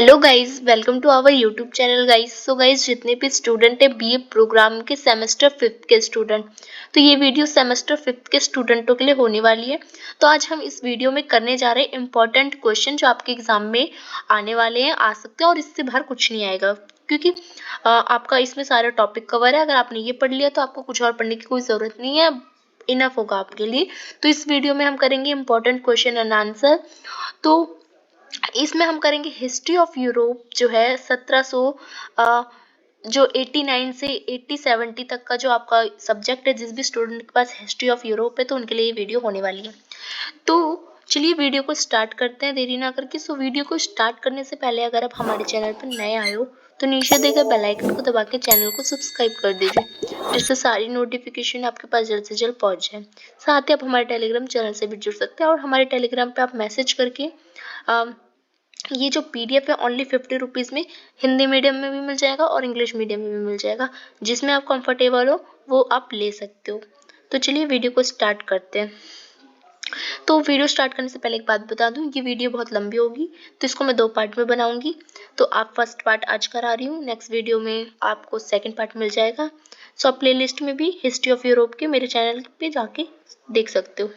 Hello guys, welcome to our YouTube channel guys. So guys, जितने भी student है BA programme के semester 5th के स्टूडेंट, तो ये वीडियो सेमेस्टर 5th के स्टूडेंटों के लिए होने वाली है। तो आज हम इस वीडियो में करने जा रहे हैं इंपॉर्टेंट क्वेश्चन जो आपके एग्जाम में आने वाले हैं, आ सकते हैं, और इससे बाहर कुछ नहीं आएगा क्योंकि आपका इसमें सारा टॉपिक कवर है। अगर आपने ये पढ़ लिया तो आपको कुछ और पढ़ने की कोई जरूरत नहीं है, इनफ होगा आपके लिए। तो इस वीडियो में हम करेंगे इंपॉर्टेंट क्वेश्चन एंड आंसर। तो इसमें हम करेंगे हिस्ट्री ऑफ यूरोप जो है 1700 जो 89 से 80-70 तक का जो आपका सब्जेक्ट है। जिस भी स्टूडेंट के पास हिस्ट्री ऑफ यूरोप है तो उनके लिए ये वीडियो होने वाली है। तो चलिए वीडियो को स्टार्ट करते हैं देरी ना करके। सो वीडियो को स्टार्ट करने से पहले अगर आप हमारे चैनल पर नए आए हो तो नीचे दिए गए बेल आइकन को दबा के चैनल को सब्सक्राइब कर दीजिए, जिससे सारी नोटिफिकेशन आपके पास जल्द से जल्द पहुंच जाए। साथ ही आप हमारे टेलीग्राम चैनल से भी जुड़ सकते हैं और हमारे टेलीग्राम पे आप मैसेज करके ये जो पीडीएफ है ओनली 50 रुपीज़ में हिंदी मीडियम में भी मिल जाएगा और इंग्लिश मीडियम में भी मिल जाएगा। जिसमें आप कंफर्टेबल हो वो आप ले सकते हो। तो चलिए वीडियो को स्टार्ट करते हैं। तो वीडियो स्टार्ट करने से पहले एक बात बता दूं, ये वीडियो बहुत लंबी होगी तो इसको मैं 2 पार्ट में बनाऊंगी। तो आप फर्स्ट पार्ट आज करा रही हूँ, नेक्स्ट वीडियो में आपको सेकंड पार्ट मिल जाएगा। सो आप प्ले लिस्ट में भी हिस्ट्री ऑफ यूरोप के मेरे चैनल पे जाके देख सकते हो।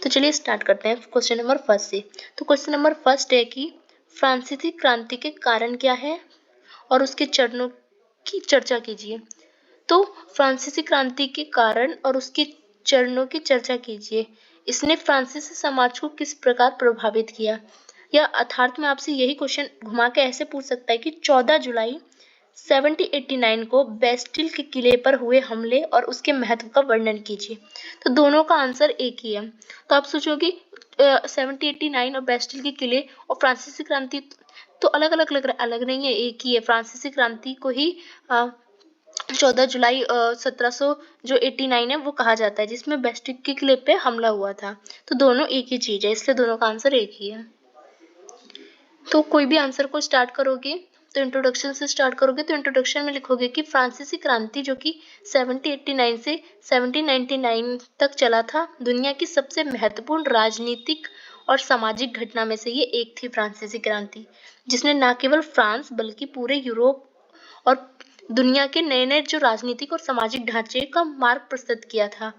तो चलिए स्टार्ट करते हैं क्वेश्चन नंबर फर्स्ट से। तो क्वेश्चन नंबर फर्स्ट है कि फ्रांसीसी क्रांति के कारण क्या है और उसके चरणों की चर्चा कीजिए। तो फ्रांसीसी क्रांति के कारण और उसके चरणों की चर्चा कीजिए। इसने फ्रांसीसी समाज को किस प्रकार प्रभावित किया। या अर्थात में आपसे यही क्वेश्चन घुमा के ऐसे पूछ सकता है कि 14 जुलाई 1789 को बेस्टिल के किले पर हुए हमले और उसके महत्व का वर्णन कीजिए। तो दोनों का आंसर एक ही है। तो आप सोचोगे 1789 और बेस्टिल के किले और फ्रांसीसी क्रांति तो अलग अलग लग रहा, अलग नहीं है, एक ही है। फ्रांसीसी क्रांति को ही 14 जुलाई 1700 जो 89 है वो कहा जाता है, जिसमें बेस्टिल के किले पे हमला हुआ था। तो दोनों एक ही चीज है, इसलिए दोनों का आंसर एक ही है। तो कोई भी आंसर को स्टार्ट करोगे तो इंट्रोडक्शन से स्टार्ट करोगे तो इंट्रोडक्शन में लिखोगे कि फ्रांसीसी क्रांति जो कि 1789 से 1799 तक चला था, दुनिया की सबसे महत्वपूर्ण राजनीतिक और सामाजिक घटना में से ये एक थी। फ्रांसीसी क्रांति जिसने न केवल फ्रांस बल्कि पूरे यूरोप और दुनिया के नए नए जो राजनीतिक और सामाजिक ढांचे का मार्ग प्रस्तुत किया था।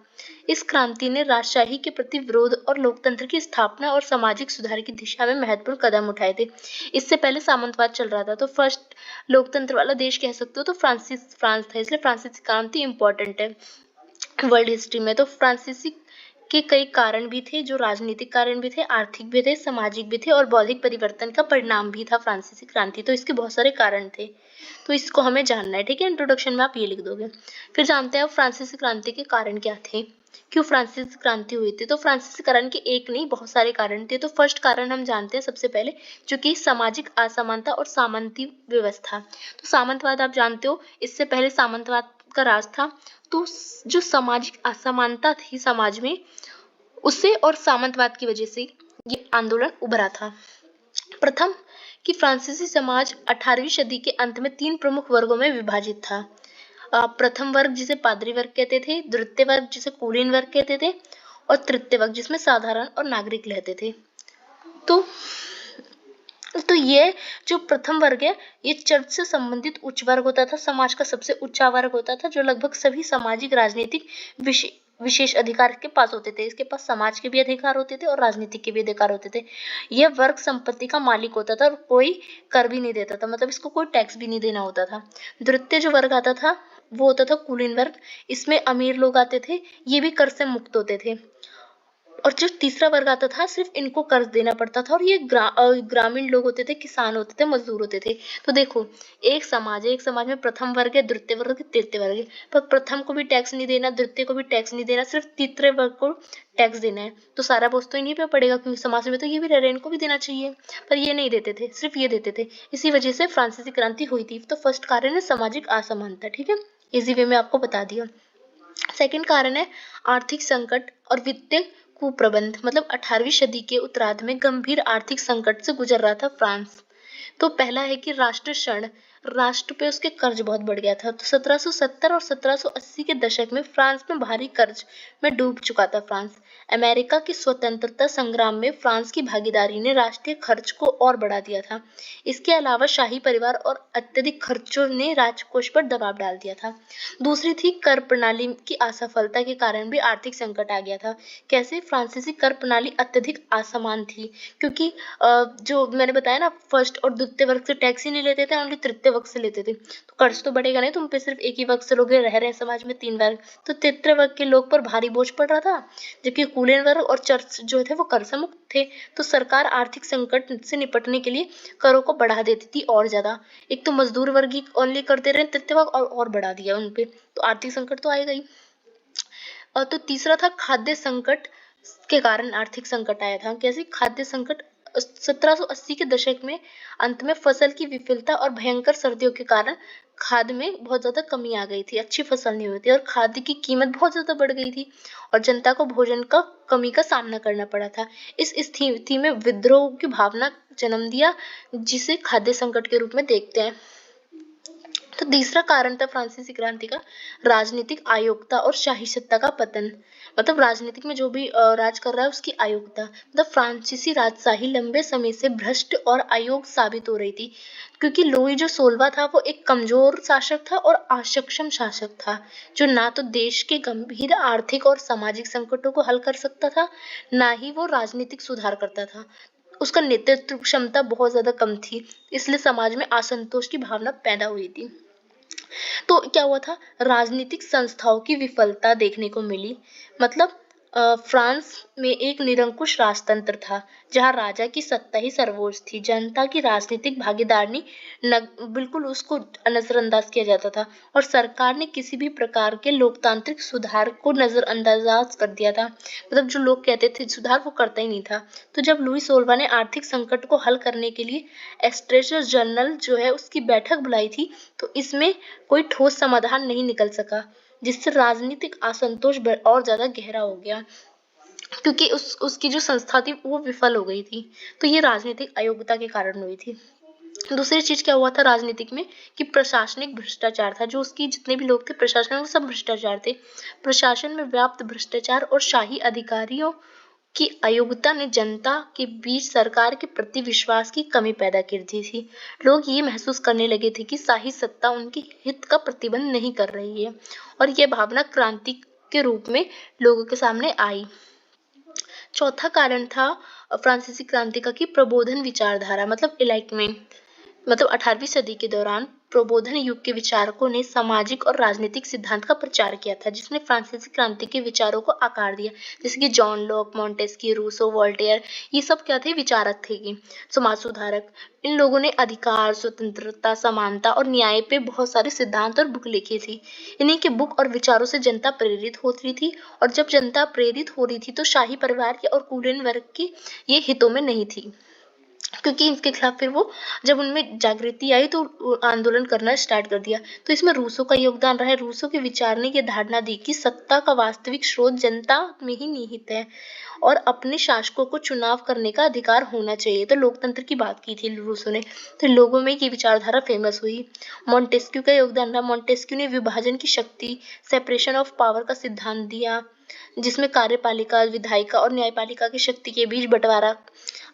इस क्रांति ने राजशाही के प्रति विरोध और लोकतंत्र की स्थापना और सामाजिक सुधार की दिशा में महत्वपूर्ण कदम उठाए थे। इससे पहले सामंतवाद चल रहा था, तो फर्स्ट लोकतंत्र वाला देश कह सकते हो तो फ्रांस था, इसलिए फ्रांसीसी क्रांति इंपॉर्टेंट है वर्ल्ड हिस्ट्री में। तो फ्रांसीसी के कई कारण भी थे, जो राजनीतिक कारण भी थे, आर्थिक भी थे, सामाजिक भी थे और बौद्धिक परिवर्तन का परिणाम भी था फ्रांसीसी क्रांति। तो इसके बहुत सारे कारण थे, तो इसको हमें जानना है, ठीक है। इंट्रोडक्शन में आप ये लिख दोगे। फिर जानते हैं फ्रांसीसी क्रांति के कारण क्या थे, क्यों फ्रांसीसी क्रांति हुई थी। तो फ्रांसीसी कारण के एक नहीं बहुत सारे कारण थे। तो फर्स्ट कारण हम जानते हैं सबसे पहले, जो कि सामाजिक असमानता और सामंती व्यवस्था। तो सामंतवाद आप जानते हो, इससे पहले सामंतवाद का राज था। तो जो सामाजिक असमानता थी समाज में, उससे और सामंतवाद की वजह से ये आंदोलन उभरा था। प्रथम कि फ्रांसीसी समाज 18वीं सदी के अंत में 3 प्रमुख वर्गों में विभाजित था। प्रथम वर्ग जिसे पादरी वर्ग कहते थे, द्वितीय वर्ग जिसे कुलीन वर्ग कहते थे, और तृतीय वर्ग जिसमें साधारण और नागरिक रहते थे। तो ये जो प्रथम वर्ग है, ये चर्च से संबंधित उच्च वर्ग होता था, समाज का सबसे ऊंचा वर्ग होता था, जो लगभग सभी सामाजिक राजनीतिक विशेष अधिकार के पास होते थे। इसके पास समाज के भी अधिकार होते थे और राजनीतिक के भी अधिकार होते थे। यह वर्ग संपत्ति का मालिक होता था और कोई कर भी नहीं देता था, मतलब इसको कोई टैक्स भी नहीं देना होता था। द्वितीय जो वर्ग आता था वो होता था कुलीन वर्ग। इसमें अमीर लोग आते थे, ये भी कर से मुक्त होते थे। और जो तीसरा वर्ग आता था, सिर्फ इनको कर्ज देना पड़ता था, और ये ग्रामीण लोग होते थे, किसान होते थे, मजदूर होते थे। तो देखो, एक समाज में प्रथम वर्ग है, द्वितीय वर्ग है, तृतीय वर्ग है, पर प्रथम को भी टैक्स नहीं देना, द्वितीय को भी टैक्स नहीं देना, सिर्फ तीसरे वर्ग को टैक्स देना है। तो सारा बोझ तो इन्हीं पे पड़ेगा, क्योंकि समाज में तो ये भी रह रहे, इनको भी देना चाहिए, पर ये नहीं देते थे, सिर्फ ये देते थे। इसी वजह से फ्रांसीसी क्रांति हुई थी। तो फर्स्ट कारण है सामाजिक असमानता, ठीक है, इजी वे में आपको बता दिया। सेकंड कारण है आर्थिक संकट और वित्तीय कुप्रबंध, मतलब 18वीं सदी के उत्तरार्ध में गंभीर आर्थिक संकट से गुजर रहा था फ्रांस। तो पहला है कि राष्ट्र ऋण राष्ट्र पे उसके कर्ज बहुत बढ़ गया था। तो 1770 और 1780 के दशक में फ्रांस में भारी कर्ज में डूब चुका था फ्रांस। अमेरिका की स्वतंत्रता संग्राम में फ्रांस की भागीदारी ने राष्ट्रीय खर्च को और बढ़ा दिया था। इसके अलावा शाही परिवार और अत्यधिक खर्चों ने राजकोष पर दबाव डाल दिया था। दूसरी थी कर प्रणाली की असफलता के कारण भी आर्थिक संकट आ गया था। कैसे? फ्रांसीसी कर प्रणाली अत्यधिक असमान थी, क्योंकि जो मैंने बताया ना, फर्स्ट और द्वितीय वर्ग से टैक्स ही नहीं लेते थे, ओनली तृतीय वर्ग से लेते थे। तो कर्ज तो बढ़ेगा नहीं, तुम पे सिर्फ एक ही वर्ग से लोग रह रहे हैं समाज में, 3 वर्ग, तो तृतीय वर्ग के लोग पर भारी बोझ पड़ रहा था, जबकि कुलीन वर्ग और चर्च जो थे वो कर से मुक्त थे। तो सरकार आर्थिक संकट से निपटने के लिए करों को बढ़ा देती थी और ज्यादा। एक तो मजदूर वर्ग ही ओनली करते रहे तृतीय वर्ग, और बढ़ा दिया उनपे, तो आर्थिक संकट तो आएगा ही। और तो तीसरा था खाद्य संकट के कारण आर्थिक संकट आया था। कैसे? खाद्य संकट 1780 के दशक में अंत में फसल की विफलता और भयंकर सर्दियों के कारण खाद्य में बहुत ज्यादा कमी आ गई थी, अच्छी फसल नहीं हुई थी, और खाद्य की कीमत बहुत ज्यादा बढ़ गई थी और जनता को भोजन का कमी का सामना करना पड़ा था। इस स्थिति में विद्रोह की भावना जन्म दिया, जिसे खाद्य संकट के रूप में देखते हैं। तो तीसरा कारण था फ्रांसीसी क्रांति का राजनीतिक अयोग्यता और शाही सत्ता का पतन। मतलब राजनीतिक में जो भी राज कर रहा है उसकी अयोग्यता। मतलब फ्रांसीसी राजशाही लंबे समय से भ्रष्ट और अयोग्य साबित हो रही थी, क्योंकि लुई जो 16वां था वो एक कमजोर शासक था और असक्षम शासक था, जो ना तो देश के गंभीर आर्थिक और सामाजिक संकटों को हल कर सकता था, ना ही वो राजनीतिक सुधार करता था। उसका नेतृत्व क्षमता बहुत ज्यादा कम थी, इसलिए समाज में असंतोष की भावना पैदा हुई थी। तो क्या हुआ था? राजनीतिक संस्थाओं की विफलता देखने को मिली। मतलब फ्रांस में एक निरंकुश राजतंत्र था, जहां राजा की सत्ता ही सर्वोच्च थी। जनता की राजनीतिक भागीदारी बिल्कुल उसको नजरअंदाज किया जाता था, और सरकार ने किसी भी प्रकार के लोकतांत्रिक सुधार को नजरअंदाज कर दिया था। मतलब जो लोग कहते थे सुधार, वो करता ही नहीं था। तो जब लुई 16वां ने आर्थिक संकट को हल करने के लिए एस्ट्रेचर जनरल जो है उसकी बैठक बुलाई थी, तो इसमें कोई ठोस समाधान नहीं निकल सका, जिससे राजनीतिक असंतोष और ज्यादा गहरा हो गया, क्योंकि उसकी जो संस्था थी वो विफल हो गई थी। तो ये राजनीतिक अयोग्यता के कारण हुई थी। दूसरी चीज क्या हुआ था राजनीतिक में, कि प्रशासनिक भ्रष्टाचार था। जो उसकी जितने भी लोग थे प्रशासन में, सब भ्रष्टाचार थे। प्रशासन में व्याप्त भ्रष्टाचार और शाही अधिकारियों की अयोग्यता ने जनता के बीच सरकार के प्रति विश्वास की कमी पैदा कर दी थी। लोग ये महसूस करने लगे थे कि शाही सत्ता उनके हित का प्रतिबंध नहीं कर रही है, और यह भावना क्रांति के रूप में लोगों के सामने आई। चौथा कारण था फ्रांसीसी क्रांति का कि प्रबोधन विचारधारा, मतलब इलाइटमेंट। मतलब 18वीं सदी के दौरान प्रबोधन युग के विचारकों ने सामाजिक और राजनीतिक सिद्धांत का प्रचार किया था, जिसने फ्रांसीसी क्रांति के विचारों को आकार दिया। जैसे कि John Locke, Montesquieu, Rousseau, Voltaire, ये सब क्या थे? विचारक थे, कि समाज सुधारक। इन लोगों ने अधिकार, स्वतंत्रता, समानता और न्याय पे बहुत सारे सिद्धांत और बुक लिखी थी। इन्हीं के बुक और विचारों से जनता प्रेरित होती थी, और जब जनता प्रेरित हो रही थी तो शाही परिवार के और कुलीन वर्ग की ये हितों में नहीं थी, क्योंकि इसके खिलाफ फिर वो जब उनमें जागृति आई तो आंदोलन करना स्टार्ट कर दिया। तो इसमें रूसो का योगदान रहा है। रूसो के विचार ने यह धारणा दी कि सत्ता का वास्तविक स्रोत जनता में ही निहित है, और अपने शासकों को चुनाव करने का अधिकार होना चाहिए। तो लोकतंत्र की बात की थी रूसो ने, तो लोगों में ये विचारधारा फेमस हुई। मॉन्टेस्क्यू का योगदान रहा। मॉन्टेस्क्यू ने विभाजन की शक्ति, सेपरेशन ऑफ पावर का सिद्धांत दिया, जिसमें कार्यपालिका, विधायिका और न्यायपालिका की शक्ति के बीच बंटवारा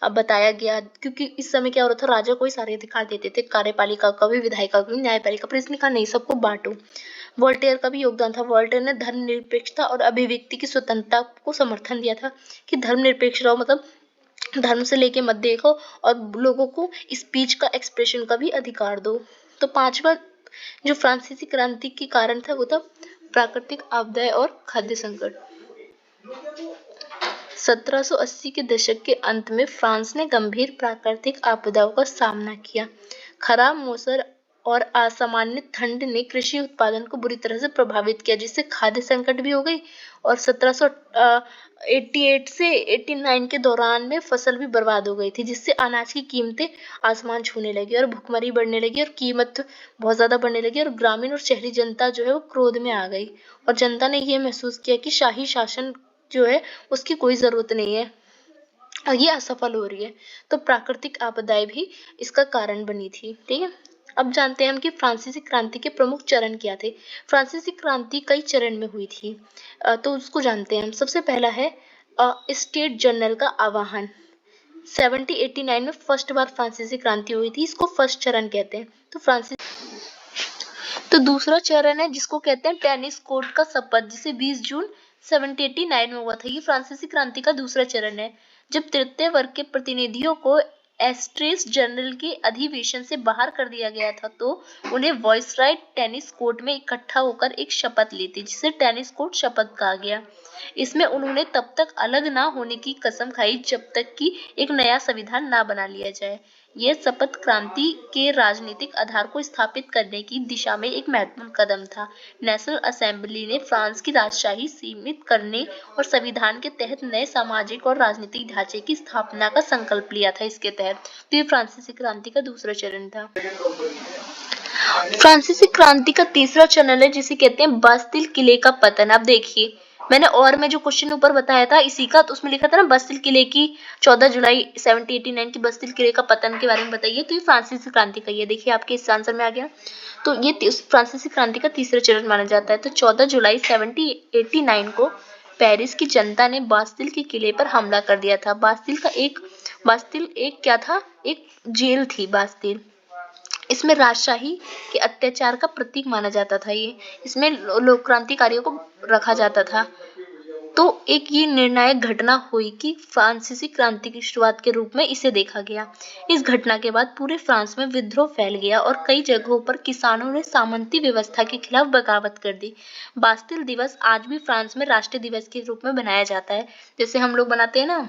अब बताया गया। क्योंकि इस समय क्या हो रहा था, राजा को ही सारे अधिकार देते थे, कार्यपालिका का भी, विधायिका का भी, न्यायपालिका, पर इसने कहा नहीं, सबको बांटो। वोल्टेयर का भी योगदान था। वोल्टेयर ने धर्मनिरपेक्षता और अभिव्यक्ति की स्वतंत्रता को समर्थन दिया था, कि धर्मनिरपेक्ष रहो, मतलब धर्म से लेके मत देखो, और लोगों को स्पीच का, एक्सप्रेशन का भी अधिकार दो। तो पांचवा जो फ्रांसीसी क्रांति के कारण था वो था प्राकृतिक आपदाएं और खाद्य संकट। 1780 के दशक के अंत में फ्रांस ने गंभीर प्राकृतिक आपदाओं का सामना किया। खराब मौसम और असामान्य ठंड ने कृषि उत्पादन को बुरी तरह से प्रभावित किया, जिससे खाद्य संकट भी हो गई, और 1788 से 89 के दौरान में फसल भी बर्बाद हो गई थी, जिससे अनाज की कीमतें आसमान छूने लगी और भुखमरी बढ़ने लगी और कीमत बहुत ज्यादा बढ़ने लगी, और ग्रामीण और शहरी जनता जो है वो क्रोध में आ गई, और जनता ने ये महसूस किया कि शाही शासन जो है उसकी कोई जरूरत नहीं है, और ये असफल हो रही है। तो प्राकृतिक आपदाएं भी इसका कारण बनी थी। ठीक है। अब जानते हैं हम कि फ्रांसीसी क्रांति के प्रमुख चरण क्या थे। फ्रांसीसी क्रांति कई चरण में हुई थी, तो उसको जानते हैं हम। सबसे पहला है स्टेट जनरल का आह्वान। 1789 में फर्स्ट बार फ्रांसीसी क्रांति हुई थी, इसको फर्स्ट चरण कहते हैं। तो दूसरा चरण है जिसको कहते हैं टेनिस कोर्ट का शपथ, जिसे 20 जून 1789 में हुआ था। ये फ्रांसीसी क्रांति का दूसरा चरण है, जब तृतीय वर्ग के प्रतिनिधियों को एस्ट्रेस जनरल के अधिवेशन से बाहर कर दिया गया था, तो उन्हें वॉइसराय टेनिस कोर्ट में इकट्ठा होकर एक शपथ ली थी, जिसे टेनिस कोर्ट शपथ कहा गया। इसमें उन्होंने तब तक अलग ना होने की कसम खाई जब तक कि एक नया संविधान ना बना लिया जाए। यह शपथ क्रांति के राजनीतिक आधार को स्थापित करने की दिशा में एक महत्वपूर्ण कदम था। नेशनल असेंबली ने फ्रांस की राजशाही सीमित करने और संविधान के तहत नए सामाजिक और राजनीतिक ढांचे की स्थापना का संकल्प लिया था। इसके तहत तो ये फ्रांसीसी क्रांति का दूसरा चरण था। फ्रांसीसी क्रांति का तीसरा चरण है जिसे कहते हैं बास्तिल किले का पतन। अब देखिए, मैंने और में जो क्वेश्चन ऊपर बताया था इसी का, तो उसमें लिखा था ना बास्तिल किले की 14 जुलाई 1789 की बास्तिल किले का पतन के बारे में बताइए, तो ये फ्रांसीसी क्रांति का ही है। देखिए आपके इस आंसर में आ गया। तो ये फ्रांसीसी क्रांति का तीसरा चरण माना जाता है। तो 14 जुलाई 1789 को पेरिस की जनता ने बास्तिल के किले पर हमला कर दिया था। बास्तिल एक क्या था? एक जेल थी बास्तिल। इसमें राजशाही के अत्याचार का प्रतीक माना जाता था। इसमें लोक क्रांतिकारियों को रखा जाता था। तो एक ये निर्णायक घटना हुई कि फ्रांसीसी क्रांति की शुरुआत के रूप में इसे देखा गया। इस घटना के बाद पूरे फ्रांस में विद्रोह फैल गया और कई जगहों पर किसानों ने सामंती व्यवस्था के खिलाफ बगावत कर दी। बास्तिल दिवस आज भी फ्रांस में राष्ट्रीय दिवस के रूप में मनाया जाता है। जैसे हम लोग बनाते हैं ना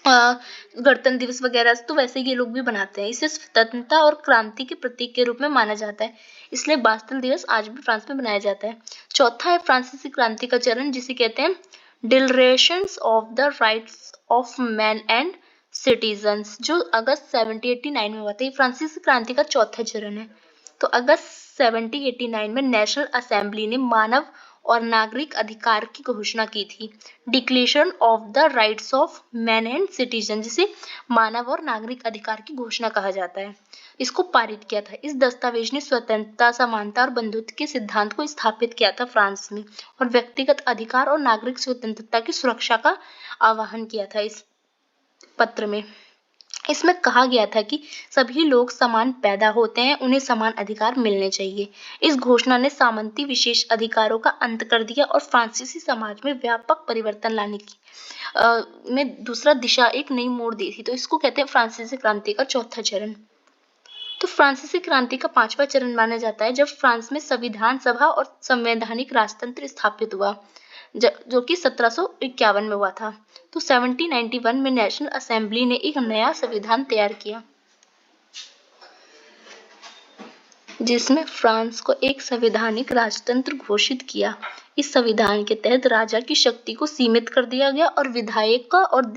गणतंत्र दिवस वगैरह, तो वैसे ये लोग भी बनाते हैं। इसे स्वतंत्रता और क्रांति के प्रतीक के रूप में माना जाता है, इसलिए बास्तिल दिवस आज भी फ्रांस में मनाया जाता है। चौथा है फ्रांसीसी क्रांति का चरण जिसे कहते हैं declarations of the rights of man and citizens, जो अगस्त 1789 में हुआ था। ये फ्रांसीसी क्रांति का चौथा चरण है। तो अगस्त 1789 में नेशनल असेंबली ने मानव और नागरिक अधिकार की घोषणा की थी। Declaration of the rights of man and citizen, जिसे मानव और नागरिक अधिकार की घोषणा कहा जाता है, इसको पारित किया था। इस दस्तावेज ने स्वतंत्रता, समानता और बंधुत्व के सिद्धांत को स्थापित किया था फ्रांस में, और व्यक्तिगत अधिकार और नागरिक स्वतंत्रता की सुरक्षा का आह्वान किया था। इस पत्र में इसमें कहा गया था कि सभी लोग समान पैदा होते हैं, उन्हें समान अधिकार मिलने चाहिए। इस घोषणा ने सामंती विशेष अधिकारों का अंत कर दिया और फ्रांसीसी समाज में व्यापक परिवर्तन लाने की में दूसरा दिशा एक नई मोड़ दी थी। तो इसको कहते हैं फ्रांसीसी क्रांति का चौथा चरण। तो फ्रांसीसी क्रांति का पांचवा चरण माना जाता है जब फ्रांस में संविधान सभा और संवैधानिक राजतंत्र स्थापित हुआ, जो कि 1751 में हुआ था। तो 1791 में नेशनल असेंबली ने एक नया संविधान तैयार किया, जिसमें फ्रांस को एक संवैधानिक राजतंत्र घोषित किया। इस संविधान के तहत राजा की शक्ति को सीमित कर दिया गया और विधायक को और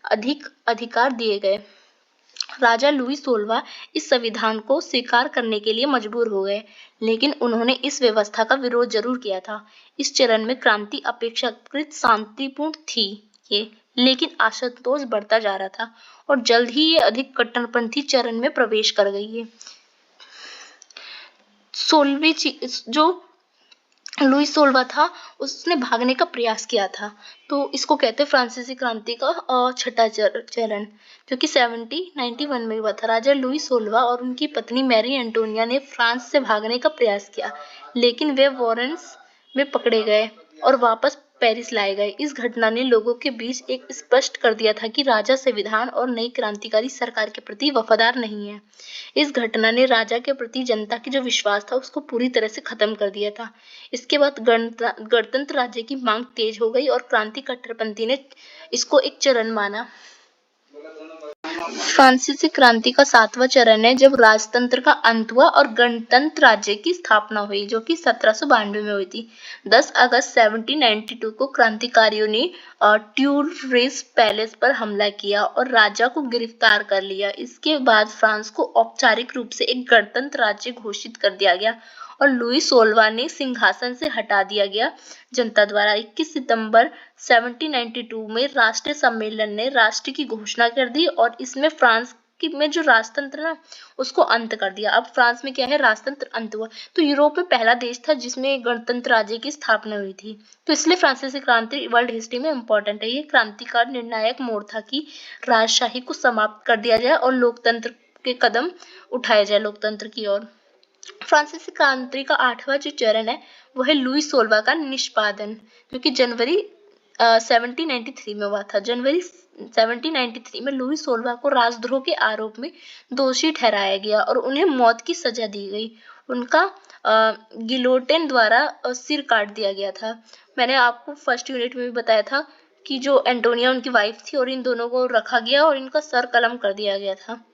अधिक अधिकार दिए गए। राजा लुई 16वां इस संविधान को स्वीकार करने के लिए मजबूर हो गए, लेकिन उन्होंने इस व्यवस्था का विरोध जरूर किया था। इस चरण में क्रांति अपेक्षाकृत शांतिपूर्ण थी, लेकिन असंतोष बढ़ता जा रहा था और जल्द ही ये अधिक कट्टरपंथी चरण में प्रवेश कर गई है। जो लुई 16वां था, उसने भागने का प्रयास किया था। तो इसको कहते हैं फ्रांसीसी क्रांति का छठा चरण, जो कि 1791 में हुआ था। राजा लुई 16वां और उनकी पत्नी मैरी एंटोनिया ने फ्रांस से भागने का प्रयास किया, लेकिन वे वॉरेंस में पकड़े गए और वापस पेरिस लाए गए। इस घटना ने लोगों के बीच एक स्पष्ट कर दिया था कि राजा संविधान और नई क्रांतिकारी सरकार के प्रति वफादार नहीं है। इस घटना ने राजा के प्रति जनता की जो विश्वास था उसको पूरी तरह से खत्म कर दिया था। इसके बाद गणतंत्र राज्य की मांग तेज हो गई और क्रांति कट्टरपंथी ने इसको एक चरण माना। फ्रांसीसी क्रांति का सातवां चरण है जब राजतंत्र का अंत हुआ और गणतंत्र राज्य की स्थापना हुई, जो कि 1792 में हुई थी। 10 अगस्त 1792 को क्रांतिकारियों ने ट्यूरेस पैलेस पर हमला किया और राजा को गिरफ्तार कर लिया। इसके बाद फ्रांस को औपचारिक रूप से एक गणतंत्र राज्य घोषित कर दिया गया और लुई 16वां ने सिंहासन से हटा दिया गया जनता द्वारा। 21 सितंबर 1792 में राष्ट्रीय सम्मेलन ने राष्ट्र की घोषणा कर दी और इसमें फ्रांस में जो राजतंत्र ना उसको अंत कर दिया। अब फ्रांस में क्या है, राजतंत्र अंत हुआ। तो यूरोप में पहला देश था जिसमें गणतंत्र राज्य की स्थापना हुई थी। तो इसलिए फ्रांसीसी क्रांति वर्ल्ड हिस्ट्री में इम्पोर्टेंट है। ये क्रांति का निर्णायक मोड़ था कि राजशाही को समाप्त कर दिया जाए और लोकतंत्र के कदम उठाया जाए लोकतंत्र की ओर। फ्रांसीसी क्रांति का 8वां जो चरण है वो है लुई 16वां का निष्पादन, जो कि जनवरी 1793 में हुआ था। जनवरी 1793 में लुई 16वां को राजद्रोह के आरोप में दोषी ठहराया गया और उन्हें मौत की सजा दी गई। उनका गिलोटिन द्वारा सिर काट दिया गया था। मैंने आपको फर्स्ट यूनिट में भी बताया था कि जो एंटोनिया उनकी वाइफ थी और इन दोनों को रखा गया और इनका सर कलम कर दिया गया था।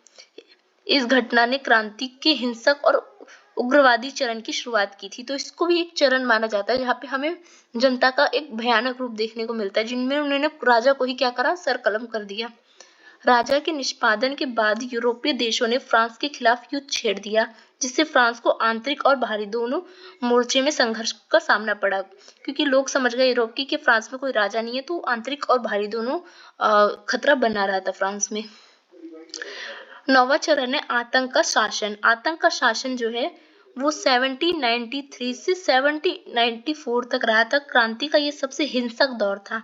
इस घटना ने क्रांति के हिंसक और उग्रवादी चरण की शुरुआत की थी। तो इसको भी एक चरण माना जाता है जहाँ पे हमें जनता का एक भयानक रूप देखने को मिलता है, जिनमें उन्होंने राजा को ही क्या करा, सर कलम कर दिया। राजा के निष्पादन के बाद यूरोपीय देशों ने फ्रांस के खिलाफ युद्ध छेड़ दिया, जिससे फ्रांस को आंतरिक और बाहरी दोनों मोर्चे में संघर्ष का सामना पड़ा। क्योंकि लोग समझ गए यूरोप की कि फ्रांस में कोई राजा नहीं है, तो आंतरिक और बाहरी दोनों खतरा बना रहा था फ्रांस में। 9वां चरण है आतंक का शासन। आतंक का शासन जो है वो 1793 से 1794 तक रहा था। क्रांति का ये सबसे हिंसक दौर था।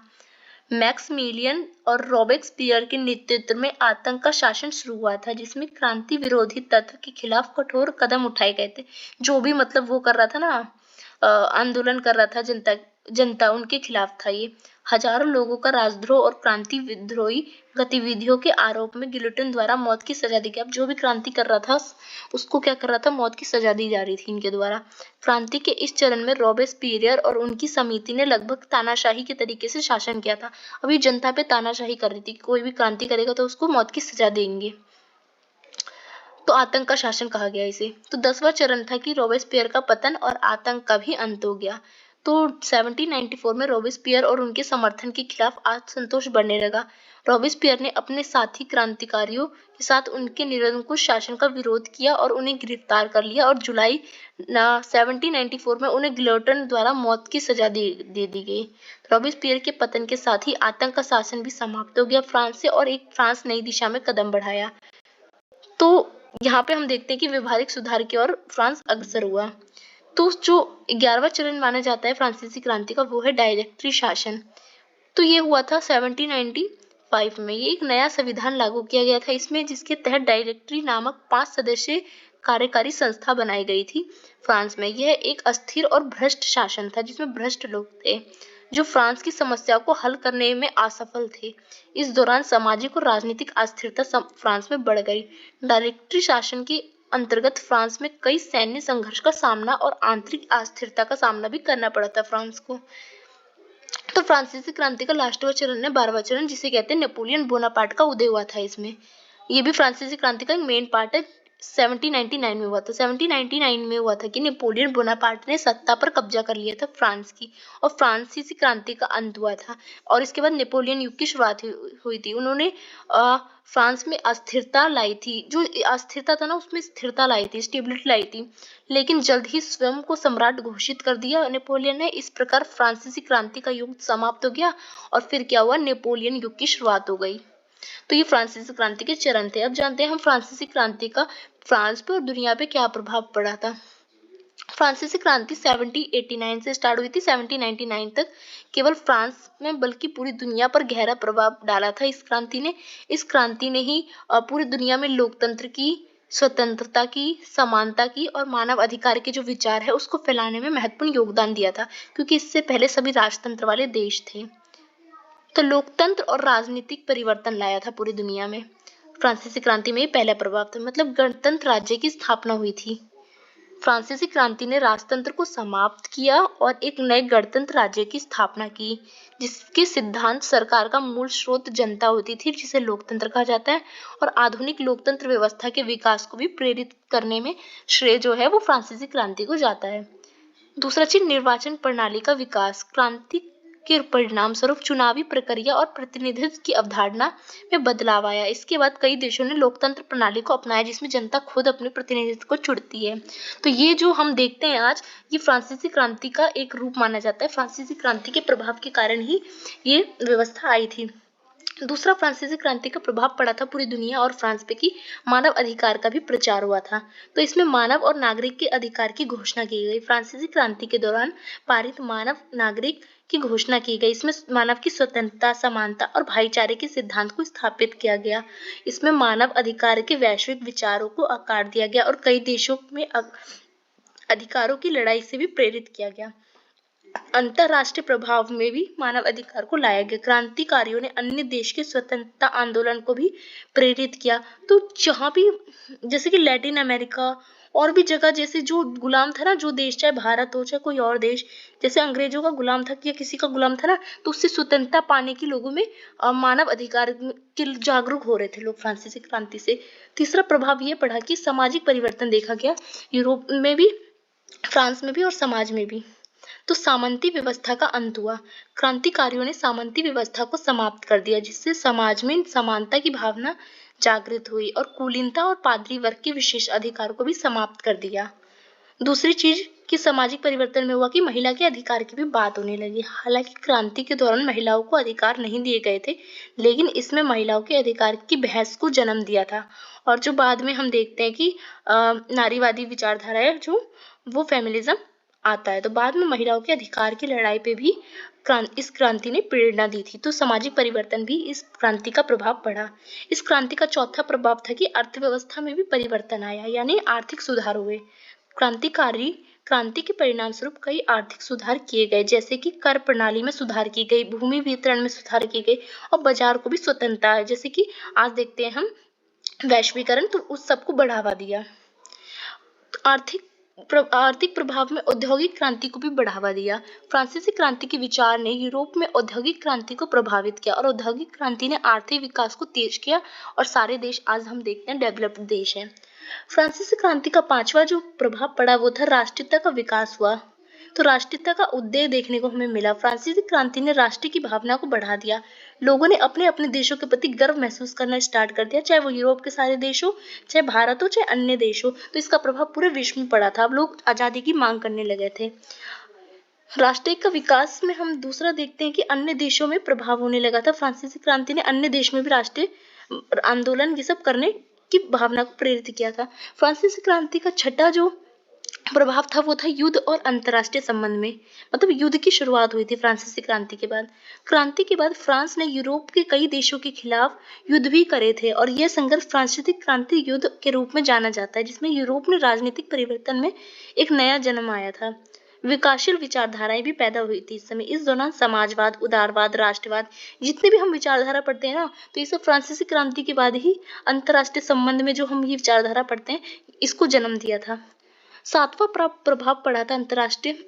मैक्समिलियन और रॉबेस्पियर के नेतृत्व में आतंक का शासन शुरू हुआ था, जिसमें क्रांति विरोधी तत्व के खिलाफ कठोर कदम उठाए गए थे। जो भी मतलब वो कर रहा था ना, आंदोलन कर रहा था जनता उनके खिलाफ था ये। हजारों लोगों का राजद्रोह और क्रांति विद्रोही गतिविधियों के आरोप में गिलोटिन द्वारा मौत की सजा दी गई। अब जो भी क्रांति कर रहा था उसको क्या कर रहा था, मौत की सजा दी जा रही थी इनके द्वारा। क्रांति के इस चरण में रॉबेस्पियर और उनकी समिति ने लगभग तानाशाही के तरीके से शासन किया था। अभी जनता पे तानाशाही कर रही थी, कोई भी क्रांति करेगा तो उसको मौत की सजा देंगे। तो आतंक का शासन कहा गया इसे। तो 10वां चरण था कि रॉबेस्पियर का पतन और आतंक का भी अंत हो गया। तो 1794 में रॉबेस्पियर और उनके समर्थन के खिलाफ असंतोष बढ़ने लगा। रॉबेस्पियर ने अपने साथी क्रांतिकारियों के साथ उनके निरंकुश शासन का विरोध किया और उन्हें गिरफ्तार कर लिया और जुलाई 1794 में उन्हें गिलोटिन द्वारा मौत की सजा दे दी गई। रॉबेस्पियर के पतन के साथ ही आतंक का शासन भी समाप्त हो गया फ्रांस से, और एक फ्रांस नई दिशा में कदम बढ़ाया। तो यहाँ पे हम देखते हैं कि व्यवहारिक सुधार की ओर फ्रांस अग्रसर हुआ। तो जो 11वां चरण माना जाता है फ्रांसीसी क्रांति का वो है डायरेक्टरी शासन। तो ये हुआ था 1795 में। ये एक नया संविधान लागू किया गया था इसमें, जिसके तहत डायरेक्टरी नामक 5 सदस्यीय कार्यकारी संस्था बनाई गई थी फ्रांस में। यह एक अस्थिर और भ्रष्ट शासन था जिसमें भ्रष्ट लोग थे जो फ्रांस की समस्या को हल करने में असफल थे। इस दौरान सामाजिक और राजनीतिक अस्थिरता फ्रांस में बढ़ गई। डायरेक्टरी शासन के अंतर्गत फ्रांस में कई सैन्य संघर्ष का सामना और आंतरिक अस्थिरता का सामना भी करना पड़ा था फ्रांस को। तो फ्रांसीसी क्रांति का लास्टवां चरण है 12वां चरण, जिसे कहते हैं नेपोलियन बोनापार्ट का उदय हुआ था इसमें। ये भी फ्रांसीसी क्रांति का एक मेन पार्ट है। 1799 में हुआ था। 1799 में हुआ था कि नेपोलियन बोनापार्ट ने सत्ता पर कब्जा कर लिया था फ्रांस की, और फ्रांसीसी क्रांति का अंत हुआ था। और इसके बाद नेपोलियन युग की शुरुआत हुई थी। उन्होंने फ्रांस में अस्थिरता लाई थी। जो अस्थिरता था ना उसमें स्थिरता लाई थी, स्टेबिलिटी लाई थी। लेकिन जल्द ही स्वयं को सम्राट घोषित कर दिया नेपोलियन ने। इस प्रकार फ्रांसीसी क्रांति का युग समाप्त हो गया और फिर क्या हुआ, नेपोलियन युग की शुरुआत हो गई। तो ये फ्रांसीसी क्रांति के चरण थे। अब जानते हैं हम फ्रांसीसी क्रांति का फ्रांस पे और दुनिया पे क्या प्रभाव पड़ा था। फ्रांसीसी क्रांति 1789 से स्टार्ट हुई थी 1799 तक। केवल फ्रांस में बल्कि पूरी दुनिया पर गहरा प्रभाव डाला था इस क्रांति ने। इस क्रांति ने ही पूरी दुनिया में लोकतंत्र की, स्वतंत्रता की, समानता की और मानव अधिकार के जो विचार है उसको फैलाने में महत्वपूर्ण योगदान दिया था, क्योंकि इससे पहले सभी राजतंत्र वाले देश थे। तो लोकतंत्र और राजनीतिक परिवर्तन लाया था पूरी दुनिया में। फ्रांसीसी क्रांति में पहला प्रभाव था, मतलब गणतंत्र राज्य की स्थापना हुई थी। फ्रांसीसी क्रांति ने राजतंत्र को समाप्त किया और एक नए गणतंत्र राज्य की स्थापना की, जिसके सिद्धांत सरकार का मूल स्रोत जनता होती थी, जिसे लोकतंत्र कहा जाता है। और आधुनिक लोकतंत्र व्यवस्था के विकास को भी प्रेरित करने में श्रेय जो है वो फ्रांसीसी क्रांति को जाता है। दूसरा चीज, निर्वाचन प्रणाली का विकास। क्रांति के परिणाम स्वरूप चुनावी प्रक्रिया और प्रतिनिधित्व की अवधारणा में बदलाव आया। इसके बाद कई देशों ने लोकतंत्र प्रणाली को अपनाया, जिसमें जनता खुद अपने प्रतिनिधित्व को चुनती है। तो ये जो हम देखते हैं आज, ये फ्रांसीसी क्रांति का एक रूप माना जाता है। फ्रांसीसी क्रांति के प्रभाव के कारण ही ये व्यवस्था आई थी। दूसरा, फ्रांसीसी क्रांति का प्रभाव पड़ा था पूरी दुनिया और फ्रांस पे कि मानव अधिकार का भी प्रचार हुआ था। तो इसमें मानव और नागरिक के अधिकार की घोषणा की गई। फ्रांसीसी क्रांति के दौरान पारित मानव नागरिक की घोषणा की गई। इसमें मानव की स्वतंत्रता, समानता और भाईचारे के सिद्धांत को स्थापित किया गया। इसमें मानव अधिकार के वैश्विक विचारों को आकार दिया गया और कई देशों में अधिकारों की लड़ाई से भी प्रेरित किया गया। अंतरराष्ट्रीय प्रभाव में भी मानव अधिकार को लाया गया। क्रांतिकारियों ने अन्य देश के स्वतंत्रता आंदोलन को भी प्रेरित किया। तो जहाँ भी, जैसे कि लैटिन अमेरिका और भी जगह, जैसे जो गुलाम था ना, जो देश, चाहे भारत हो चाहे कोई और देश, जैसे अंग्रेजों का गुलाम था या किसी का गुलाम था ना, तो उससे स्वतंत्रता पाने के लोगों में मानव अधिकार के जागरूक हो रहे थे लोग फ्रांसीसी क्रांति से। तीसरा प्रभाव ये पड़ा कि सामाजिक परिवर्तन देखा गया यूरोप में भी, फ्रांस में भी और समाज में भी। तो सामंती व्यवस्था का अंत हुआ। क्रांतिकारियों ने सामंती व्यवस्था को समाप्त कर दिया, जिससे समाज में समानता की भावना जागृत हुई और कुलीनता और पादरी वर्ग के विशेष अधिकार को भी समाप्त कर दिया। दूसरी चीज कि सामाजिक परिवर्तन में हुआ कि महिला के अधिकार की भी बात होने लगी। हालांकि क्रांति के दौरान महिलाओं को अधिकार नहीं दिए गए थे, लेकिन इसमें महिलाओं के अधिकार की बहस को जन्म दिया था। और जो बाद में हम देखते हैं कि नारीवादी विचारधारा है जो, वो फेमिनिज्म आता है। तो बाद में महिलाओं के अधिकार की लड़ाई पे भी इस क्रांति ने प्रेरणा दी थी। तो सामाजिक परिवर्तन भी इस क्रांति का प्रभाव पड़ा। इस क्रांति का चौथा प्रभाव था कि अर्थव्यवस्था में भी परिवर्तन आया, यानी आर्थिक सुधार हुए। क्रांति के परिणाम स्वरूप कई आर्थिक सुधार किए गए, जैसे कि कर प्रणाली में सुधार की गई, भूमि वितरण में सुधार की गई और बाजार को भी स्वतंत्रता है। जैसे कि आज देखते हैं हम वैश्वीकरण, तो उस सबको बढ़ावा दिया। आर्थिक प्रभाव में औद्योगिक क्रांति को भी बढ़ावा दिया। फ्रांसीसी क्रांति के विचार ने यूरोप में औद्योगिक क्रांति को प्रभावित किया और औद्योगिक क्रांति ने आर्थिक विकास को तेज किया और सारे देश आज हम देखते हैं डेवलप्ड देश हैं। फ्रांसीसी क्रांति का पांचवा जो प्रभाव पड़ा वो था राष्ट्रीयता का विकास हुआ। तो राष्ट्रीयता का उदय देखने को हमें मिला। फ्रांसीसी क्रांति ने राष्ट्र की भावना को बढ़ा दिया। लोगों ने अपने अपने देशों के प्रति गर्व महसूस करना स्टार्ट कर दिया, चाहे वो यूरोप के सारे देश हो, चाहे भारत हो, चाहे अन्य देश हो। तो इसका प्रभाव पूरे विश्व में पड़ा था। अब लोग आजादी की मांग करने लगे थे। राष्ट्र का विकास में हम दूसरा देखते हैं कि अन्य देशों में प्रभाव होने लगा था। फ्रांसीसी क्रांति ने अन्य देश में भी राष्ट्रीय आंदोलन ये सब करने की भावना को प्रेरित किया था। फ्रांसीसी क्रांति का छठा जो प्रभाव था वो था युद्ध और अंतरराष्ट्रीय संबंध में, मतलब युद्ध की शुरुआत हुई थी फ्रांसीसी क्रांति के बाद। क्रांति के बाद फ्रांस ने यूरोप के कई देशों के खिलाफ युद्ध भी करे थे और यह संघर्ष फ्रांसीसी क्रांति युद्ध के रूप में जाना जाता है, जिसमें यूरोप में राजनीतिक परिवर्तन में एक नया जन्म आया था। विकासशील विचारधाराएं भी पैदा हुई थी इस समय। इस दौरान समाजवाद, उदारवाद, राष्ट्रवाद, जितने भी हम विचारधारा पढ़ते हैं ना, तो ये सब फ्रांसीसी क्रांति के बाद ही अंतरराष्ट्रीय संबंध में जो हम ये विचारधारा पढ़ते हैं, इसको जन्म दिया था। सातवां प्रभाव पड़ा था अंतरराष्ट्रीय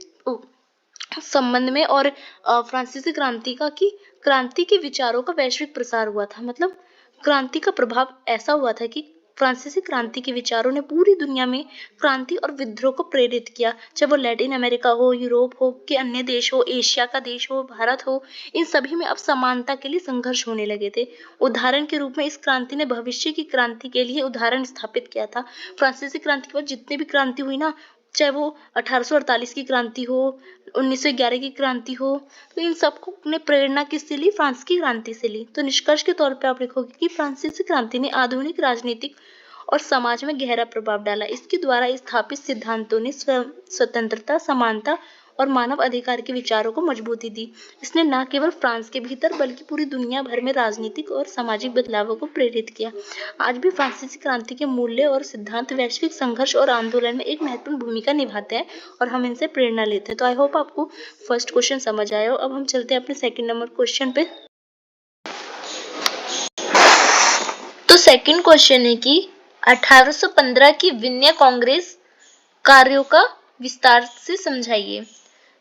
संबंध में और फ्रांसीसी क्रांति का कि क्रांति के विचारों का वैश्विक प्रसार हुआ था। मतलब क्रांति का प्रभाव ऐसा हुआ था कि फ्रांसीसी क्रांति के विचारों ने पूरी दुनिया में क्रांति और विद्रोह को प्रेरित किया, चाहे वो लैटिन अमेरिका हो, यूरोप हो के अन्य देश हो, एशिया का देश हो, भारत हो, इन सभी में अब समानता के लिए संघर्ष होने लगे थे। उदाहरण के रूप में इस क्रांति ने भविष्य की क्रांति के लिए उदाहरण स्थापित किया था। फ्रांसीसी क्रांति के बाद जितने भी क्रांति हुई ना, चाहे वो 1848 की क्रांति हो, 1911 की क्रांति हो, तो इन सबको ने प्रेरणा किससे ली? फ्रांस की क्रांति से ली। तो निष्कर्ष के तौर पे आप लिखोगे कि फ्रांसीसी क्रांति ने आधुनिक राजनीतिक और समाज में गहरा प्रभाव डाला। इसके द्वारा स्थापित सिद्धांतों ने स्वतंत्रता, समानता और मानव अधिकार के विचारों को मजबूती दी। इसने न केवल फ्रांस के भीतर बल्कि पूरी दुनिया भर में राजनीतिक और सामाजिक बदलावों को प्रेरित किया। आज भी फ्रांसीसी क्रांति के मूल्य और सिद्धांत वैश्विक संघर्ष और आंदोलन में एक महत्वपूर्ण भूमिका निभाते हैं और हम इनसे प्रेरणा लेते हैं। तो आई होप आपको फर्स्ट क्वेश्चन समझ आया हो। अब हम चलते हैं अपने सेकंड नंबर क्वेश्चन पे। तो सेकंड क्वेश्चन है कि 1815 की वियना कांग्रेस कार्यों का विस्तार से समझाइए।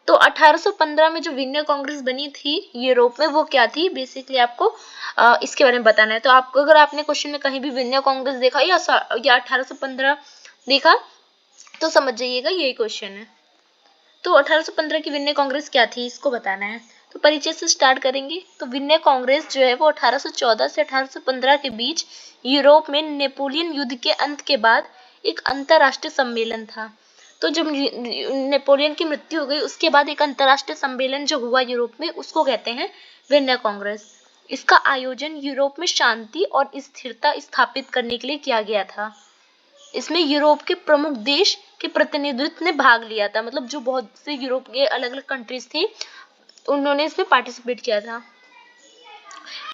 तो 1815 में जो वियना कांग्रेस बनी थी यूरोप में, वो क्या थी? बेसिकली आपको इसके बारे में बताना है। तो आपको, अगर आपने क्वेश्चन में कहीं भी वियना कांग्रेस देखा या 1815 देखा तो समझ जाइएगा यही क्वेश्चन है। तो 1815 की वियना कांग्रेस क्या थी, इसको बताना है। तो परिचय से स्टार्ट करेंगे। तो वियना कांग्रेस जो है वो 1814 से 1815 के बीच यूरोप में नेपोलियन युद्ध के अंत के बाद एक अंतरराष्ट्रीय सम्मेलन था। तो जब नेपोलियन की मृत्यु हो गई उसके बाद एक अंतरराष्ट्रीय सम्मेलन जो हुआ यूरोप में, उसको कहते हैं वियना कांग्रेस। इसका आयोजन यूरोप में शांति और स्थिरता स्थापित करने के लिए किया गया था। इसमें यूरोप के प्रमुख देश के प्रतिनिधित्व ने भाग लिया था, मतलब जो बहुत से यूरोप के अलग अलग कंट्रीज थी उन्होंने इसमें पार्टिसिपेट किया था।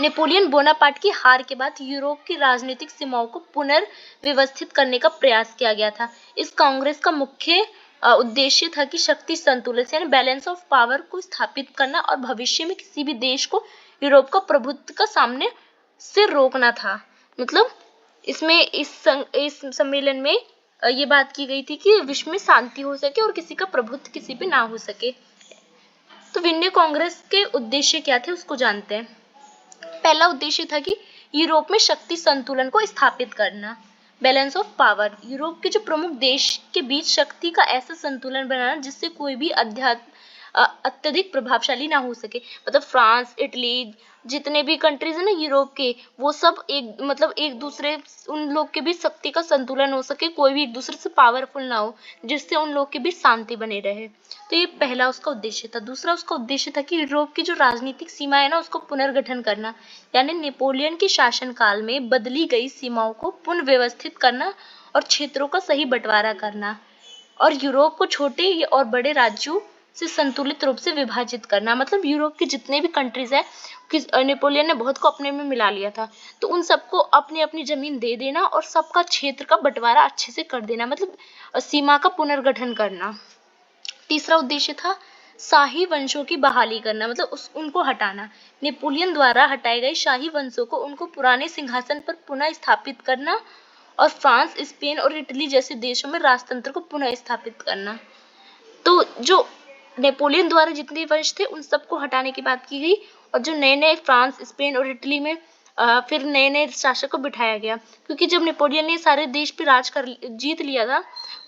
नेपोलियन बोनापार्ट की हार के बाद यूरोप की राजनीतिक सीमाओं को पुनर्व्यवस्थित करने का प्रयास किया गया था। इस कांग्रेस का मुख्य उद्देश्य था कि शक्ति संतुलन यानी बैलेंस ऑफ पावर को स्थापित करना और भविष्य में किसी भी देश को यूरोप का प्रभुत्व का सामने से रोकना था। मतलब इसमें इस सम्मेलन में ये बात की गई थी कि विश्व में शांति हो सके और किसी का प्रभुत्व किसी पे ना हो सके। तो विन्ने कांग्रेस के उद्देश्य क्या थे उसको जानते हैं। पहला उद्देश्य था कि यूरोप में शक्ति संतुलन को स्थापित करना, बैलेंस ऑफ पावर। यूरोप के जो प्रमुख देश के बीच शक्ति का ऐसा संतुलन बनाना जिससे कोई भी अत्यधिक प्रभावशाली ना हो सके। मतलब फ्रांस, इटली, जितने भी कंट्रीज है ना यूरोप के, वो सब एक दूसरे उन लोग के बीच शक्ति का संतुलन हो सके, कोई भी एक दूसरे से पावरफुल ना हो, जिससे उन लोग के बीच शांति बने रहे। तो ये पहला उसका उद्देश्य था। दूसरा उसका उद्देश्य था कि यूरोप की जो राजनीतिक सीमा है ना उसको पुनर्गठन करना, यानी नेपोलियन के शासनकाल में बदली गई सीमाओं को पुनर्व्यवस्थित करना और क्षेत्रों का सही बंटवारा करना, और यूरोप को छोटे और बड़े राज्यों से संतुलित रूप से विभाजित करना। मतलब यूरोप के जितने भी कंट्रीज है नेपोलियन ने बहुत को अपने में मिला लिया था, तो उन सबको अपनी अपनी जमीन दे देना और सबका क्षेत्र का बंटवारा अच्छे से कर देना, मतलब सीमा का पुनर्गठन करना। तीसरा उद्देश्य था शाही वंशों की बहाली करना, मतलब उनको हटाना। नेपोलियन द्वारा हटाए गए शाही वंशों को उनको पुराने सिंहासन पर पुनः स्थापित करना और फ्रांस, स्पेन और इटली जैसे देशों में राजतंत्र को पुनः स्थापित करना। तो जो नेपोलियन द्वारा जितने वंश थे उन सबको हटाने की बात की गई, और जो नए नए फ्रांस, स्पेन और इटली में फिर नए नए शासक को बिठाया गया, क्योंकि जब नेपोलियन ने सारे देश पे राज कर जीत लिया था,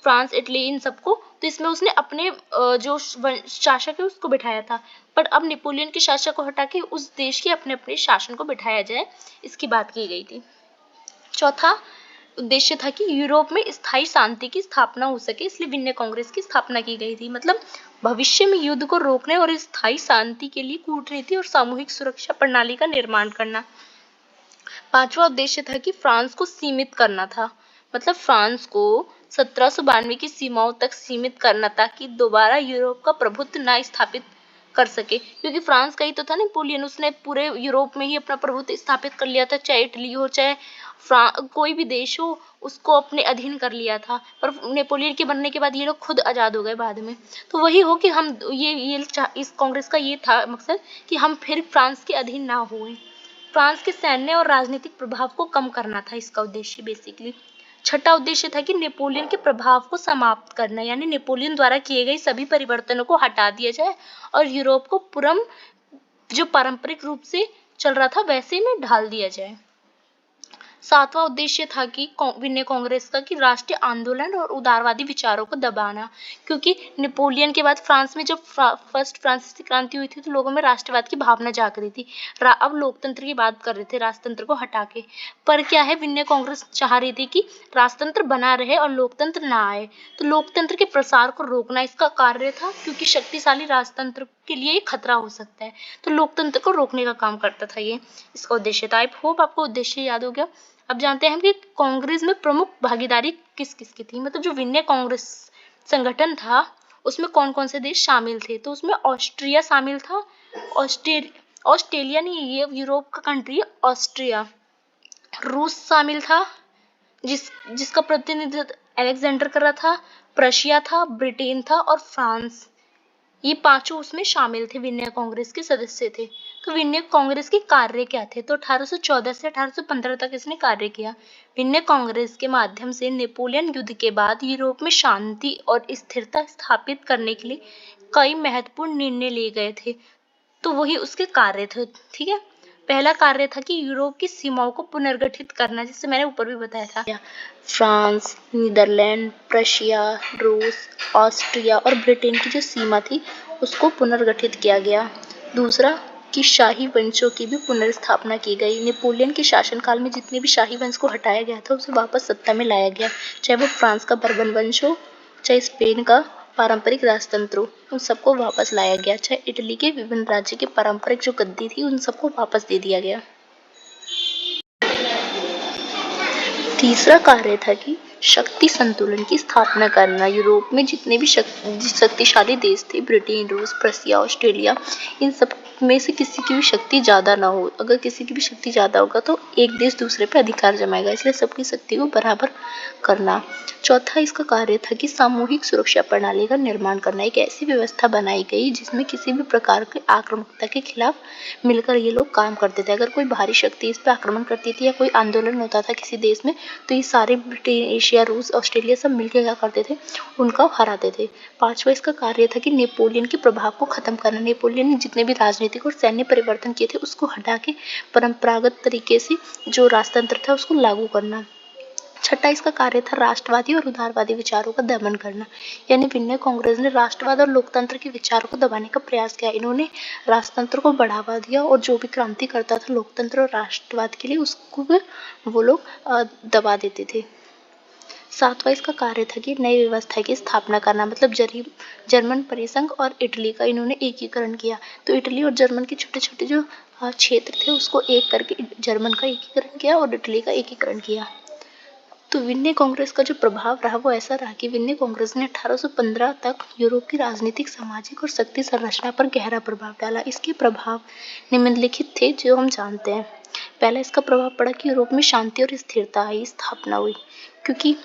फ्रांस, इटली, इन सबको, तो इसमें उसने अपने जो शासक है उसको बिठाया था। पर अब नेपोलियन के शासक को हटा के उस देश के अपने अपने शासन को बिठाया जाए, इसकी बात की गई थी। चौथा उद्देश्य था कि यूरोप में स्थायी शांति की स्थापना हो सके, इसलिए विन्ने कांग्रेस की स्थापना की गई थी। मतलब भविष्य में युद्ध को रोकने और स्थायी शांति के लिए कूटनीति और सामूहिक सुरक्षा प्रणाली का निर्माण करना। पांचवा उद्देश्य था कि फ्रांस को सीमित करना था, मतलब फ्रांस को 1792 की सीमाओं तक सीमित करना ताकि दोबारा यूरोप का प्रभुत्व न स्थापित कर सके, क्योंकि फ्रांस का ही तो था नेपोलियन, उसने पूरे यूरोप में ही अपना प्रभुत्व स्थापित कर लिया था, चाहे इटली हो चाहे कोई भी देश हो, उसको अपने अधीन कर लिया था। पर नेपोलियन के बनने के बाद ये लोग खुद आजाद हो गए बाद में। तो वही हो कि हम ये इस कांग्रेस का ये था मकसद कि हम फिर फ्रांस के अधीन ना हुए। फ्रांस के सैन्य और राजनीतिक प्रभाव को कम करना था इसका उद्देश्य बेसिकली। छठा उद्देश्य था कि नेपोलियन के प्रभाव को समाप्त करना, यानी नेपोलियन द्वारा किए गए सभी परिवर्तनों को हटा दिया जाए और यूरोप को जो पारंपरिक रूप से चल रहा था वैसे में ढाल दिया जाए। सातवां उद्देश्य था कि विन्ने कांग्रेस का कि राष्ट्रीय आंदोलन और उदारवादी विचारों को दबाना, क्योंकि नेपोलियन के बाद फ्रांस में जब फर्स्ट फ्रांसीसी क्रांति हुई थी तो लोगों में राष्ट्रवाद की भावना जाग रही थी। अब लोकतंत्र की बात कर रहे थे राजतंत्र को हटा के। पर क्या है, विन्ने कांग्रेस चाह रही थी कि राजतंत्र बना रहे और लोकतंत्र ना आए, तो लोकतंत्र के प्रसार को रोकना इसका कार्य था, क्योंकि शक्तिशाली राजतंत्र के लिए खतरा हो सकता है, तो लोकतंत्र को रोकने का काम करता था ये, इसका उद्देश्य था। आई होप आपको उद्देश्य याद हो गया। अब जानते हैं कि कांग्रेस में प्रमुख भागीदारी किस किस की थी, मतलब जो विन्ने कांग्रेस संगठन था उसमें कौन कौन से देश शामिल थे। तो उसमें ऑस्ट्रिया शामिल था, ऑस्ट्रेलिया नहीं, ये यूरोप का कंट्री है ऑस्ट्रिया। रूस शामिल था जिसका प्रतिनिधित्व अलेक्जेंडर कर रहा था, प्रशिया था, ब्रिटेन था और फ्रांस, ये पांचों उसमें शामिल थे, विन्ने कांग्रेस के सदस्य थे। तो विन्ने कांग्रेस के कार्य क्या थे, तो 1814 से 1815 तक इसने कार्य किया। विन्ने कांग्रेस के माध्यम से नेपोलियन युद्ध के बाद यूरोप में शांति और स्थिरता स्थापित करने के लिए कई महत्वपूर्ण निर्णय लिए गए थे, तो वही उसके कार्य थे। ठीक है, पहला कार्य था कि यूरोप की सीमाओं को पुनर्गठित करना, जिससे मैंने ऊपर भी बताया था। फ्रांस, नीदरलैंड, प्रशिया, रूस, ऑस्ट्रिया और ब्रिटेन की जो सीमा थी उसको पुनर्गठित किया गया। दूसरा कि शाही वंशों की भी पुनर्स्थापना की गई। नेपोलियन के शासनकाल में जितने भी शाही वंश को हटाया गया था उसे वापस सत्ता में लाया गया, चाहे वो फ्रांस का बर्बन वंश हो, चाहे स्पेन का पारंपरिक राजतंत्रों उन सबको वापस लाया गया, चाहे इटली के विभिन्न राज्य की पारंपरिक जो गद्दी थी उन सबको वापस दे दिया गया। तीसरा कार्य था कि शक्ति संतुलन की स्थापना करना। यूरोप में जितने भी शक्तिशाली देश थे, ब्रिटेन, रूस, प्रशिया, ऑस्ट्रेलिया, इन सब में से किसी की भी शक्ति ज्यादा ना हो। अगर किसी की भी शक्ति ज्यादा होगा तो एक देश दूसरे पर अधिकार जमाएगा, इसलिए सबकी शक्ति को बराबर करना। चौथा इसका कार्य था कि सामूहिक सुरक्षा प्रणाली का निर्माण करना। एक ऐसी व्यवस्था बनाई गई जिसमें किसी भी प्रकार के आक्रामकता के खिलाफ मिलकर ये लोग काम करते थे। अगर कोई बाहरी शक्ति इस पर आक्रमण करती थी या कोई आंदोलन होता था किसी देश में, तो ये सारे ब्रिटेन, एशिया, रूस, ऑस्ट्रेलिया सब मिलकर क्या करते थे, उनका हराते थे। पांचवा इसका कार्य था कि नेपोलियन के प्रभाव को खत्म करना। नेपोलियन ने जितने भी राजनीतिक और सैन्य परिवर्तन किए थे उसको हटा के परंपरागत तरीके से जो राजतंत्र था उसको लागू करना। छठा इसका कार्य था राष्ट्रवादी और उदारवादी विचारों का दमन करना। यानी विनय कांग्रेस ने राष्ट्रवाद और लोकतंत्र के विचारों को दबाने का प्रयास किया। इन्होंने राजतंत्र को बढ़ावा दिया और जो भी क्रांति करता था लोकतंत्र और राष्ट्रवाद के लिए उसको वो लोग दबा देते थे। सातवां इसका कार्य था कि नई व्यवस्था की स्थापना करना, मतलब जर्मन परिसंघ और इटली का इन्होंने एकीकरण किया। तो इटली और जर्मन के छोटे छोटे जो क्षेत्र थे उसको एक करके जर्मन का एकीकरण किया और इटली का एकीकरण किया। तो विन्ने कांग्रेस का जो प्रभाव रहा वो ऐसा रहा कि विन्ने कांग्रेस ने 1815 तक यूरोप की राजनीतिक, सामाजिक और शक्ति संरचना पर गहरा प्रभाव डाला। इसके प्रभाव निम्नलिखित थे जो हम जानते हैं। पहला इसका प्रभाव पड़ा कि यूरोप में शांति और स्थिरता आई, स्थापना हुई, क्योंकि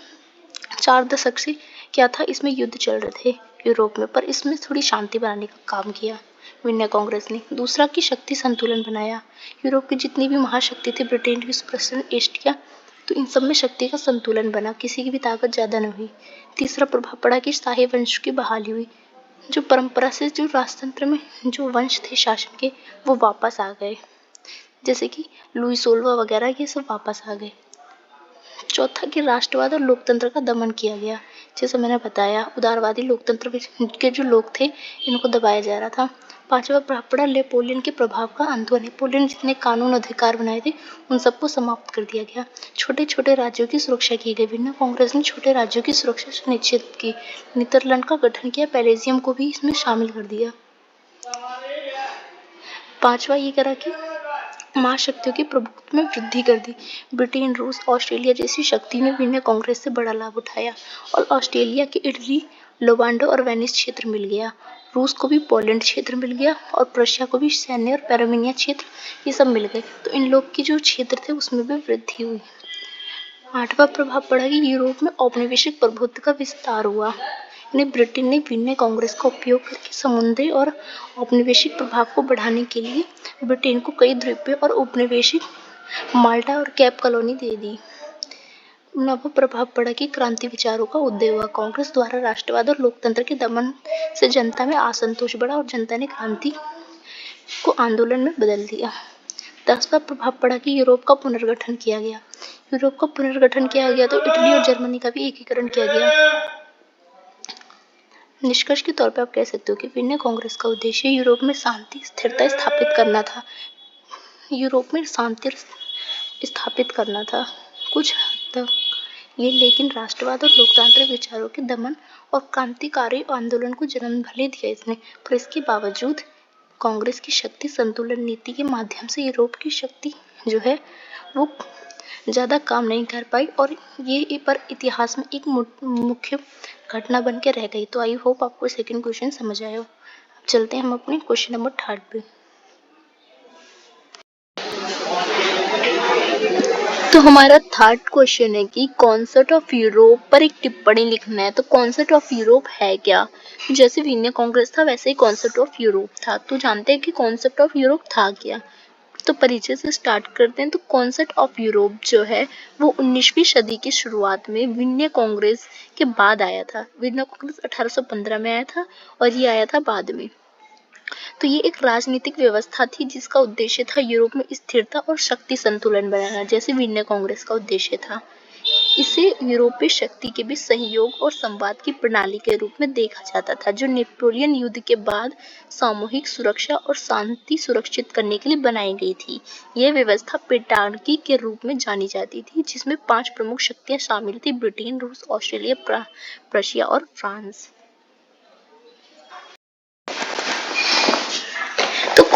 4 दशक से क्या था, इसमें युद्ध चल रहे थे यूरोप में, पर इसमें थोड़ी शांति बनाने का काम किया विन्ने कांग्रेस ने। दूसरा कि शक्ति संतुलन बनाया। यूरोप की जितनी भी महाशक्ति थी, ब्रिटेन, रूस, प्रशिया, एस्टिया, तो इन सब में शक्ति का संतुलन बना, किसी की भी ताकत ज्यादा न हुई। तीसरा प्रभाव पड़ा कि शाही वंश की बहाली हुई। जो परंपरा से जो राजतंत्र में जो वंश थे शासन के वो वापस आ गए, जैसे कि लुई 16वां वगैरह, ये सब वापस आ गए। चौथा कि राष्ट्रवाद और लोकतंत्र का दमन किया गया। जैसे मैंने बताया, उदारवादी लोकतंत्र के जो लोग थे इनको दबाया जा रहा था। पांचवा प्रभाव पड़ा नेपोलियन के प्रभाव का अंत हुआ। नेपोलियन जितने कानून अधिकार बनाए थे उन सबको समाप्त कर दिया गया। छोटे छोटे राज्यों की सुरक्षा की गई। विन्ने कांग्रेस ने छोटे राज्यों की सुरक्षा सुनिश्चित की। नीदरलैंड का गठन किया, बेल्जियम को भी इसमें शामिल कर दिया। पांचवा ये करा कि महाशक्तियों के प्रभुत्व में वृद्धि कर दी। ब्रिटेन, रूस, ऑस्ट्रेलिया जैसी शक्ति ने विन्ने कांग्रेस से बड़ा लाभ उठाया और ऑस्ट्रेलिया के इटली, लोवांडो और वेनिस क्षेत्र मिल गया। रूस को भी पोलैंड क्षेत्र मिल गया और प्रशिया को भी सैन्य और पैरामिनिया क्षेत्र, ये सब मिल गए। तो इन लोग की जो क्षेत्र थे उसमें भी वृद्धि हुई। आठवां प्रभाव पड़ा कि यूरोप में औपनिवेशिक प्रभुत्व का विस्तार हुआ। ब्रिटेन ने विन्ने कांग्रेस का उपयोग करके समुद्री और औपनिवेशिक प्रभाव को बढ़ाने के लिए ब्रिटेन को कई द्वीपीय और औपनिवेशिक माल्टा और कैप कॉलोनी दे दी। नवा प्रभाव पड़ा कि क्रांति विचारों का उदय हुआ। कांग्रेस द्वारा राष्ट्रवाद और लोकतंत्र के दमन से जनता में असंतोष बढ़ा और जनता ने क्रांति को आंदोलन में बदल दिया। 10वां प्रभाव पड़ा कि यूरोप का पुनर्गठन किया गया। यूरोप का पुनर्गठन किया गया तो इटली और जर्मनी का भी एकीकरण किया गया। निष्कर्ष के तौर पर आप कह सकते हो कि विन्ने कांग्रेस का उद्देश्य यूरोप में शांति, स्थिरता स्थापित करना था। यूरोप में शांति स्थापित करना था कुछ हद तक ये, लेकिन राष्ट्रवाद और लोकतांत्रिक विचारों के दमन और क्रांतिकारी आंदोलन को जन्म भले दिया इसने, पर इसके बावजूद कांग्रेस की शक्ति संतुलन नीति के माध्यम से यूरोप की शक्ति जो है वो ज्यादा काम नहीं कर पाई और ये पर इतिहास में एक मुख्य घटना बन के रह गई। तो आई होप आपको सेकंड क्वेश्चन समझ आया हो। अब चलते हैं हम अपने क्वेश्चन नंबर 3 पे। तो हमारा 3rd क्वेश्चन है कि कॉन्सेप्ट ऑफ यूरोप पर एक टिप्पणी लिखना है। तो कॉन्सेप्ट ऑफ यूरोप है क्या? जैसे विन्ने कांग्रेस था वैसे ही कॉन्सेप्ट ऑफ यूरोप था। तो जानते हैं कि कॉन्सेप्ट ऑफ यूरोप था क्या। तो परिचय से स्टार्ट करते हैं। तो कॉन्सेप्ट ऑफ यूरोप जो है वो 19वीं सदी की शुरुआत में विन्ने कांग्रेस के बाद आया था। विन्ने कांग्रेस 1815 में आया था और ये आया था बाद में। तो ये एक राजनीतिक व्यवस्था थी जिसका उद्देश्य था यूरोप में स्थिरता और शक्ति संतुलन बनाना, जैसे विन्ने कांग्रेस का उद्देश्य था। इसे यूरोपीय शक्ति के बीच सहयोग और संवाद की प्रणाली के रूप में देखा जाता था, जो नेपोलियन युद्ध के बाद सामूहिक सुरक्षा और शांति सुरक्षित करने के लिए बनाई गई थी। यह व्यवस्था पेटार्की के रूप में जानी जाती थी, जिसमें 5 प्रमुख शक्तियां शामिल थी: ब्रिटेन, रूस, ऑस्ट्रेलिया, प्रशिया और फ्रांस।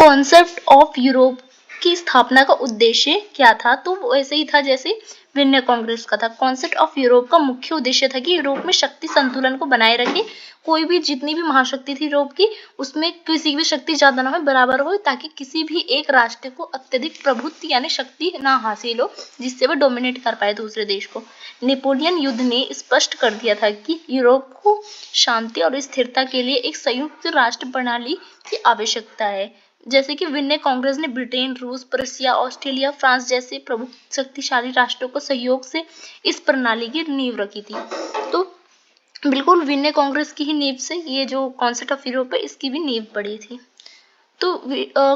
कॉन्सेप्ट ऑफ यूरोप की स्थापना का उद्देश्य क्या था? तो वो ऐसे ही था जैसे वियना कांग्रेस का था। कॉन्सेप्ट ऑफ यूरोप का मुख्य उद्देश्य था कि यूरोप में शक्ति संतुलन को बनाए रखे, कोई भी जितनी भी महाशक्ति थी यूरोप की, उसमें किसी की भी शक्ति ज्यादा ना हो, बराबर हो, ताकि किसी भी एक राष्ट्र को अत्यधिक प्रभुत्व यानी शक्ति ना हासिल हो, जिससे वह डोमिनेट कर पाए दूसरे देश को। नेपोलियन युद्ध ने स्पष्ट कर दिया था कि यूरोप को शांति और स्थिरता के लिए एक संयुक्त राष्ट्र प्रणाली की आवश्यकता है। जैसे कि वियना कांग्रेस ने ब्रिटेन, रूस, प्रशिया, ऑस्ट्रेलिया, फ्रांस जैसे प्रमुख शक्तिशाली राष्ट्रों को सहयोग से इस प्रणाली की नींव रखी थी। तो बिल्कुल वियना कांग्रेस की ही नींव से ये जो कॉन्सेप्ट ऑफ यूरोप है, इसकी भी नींव पड़ी थी। तो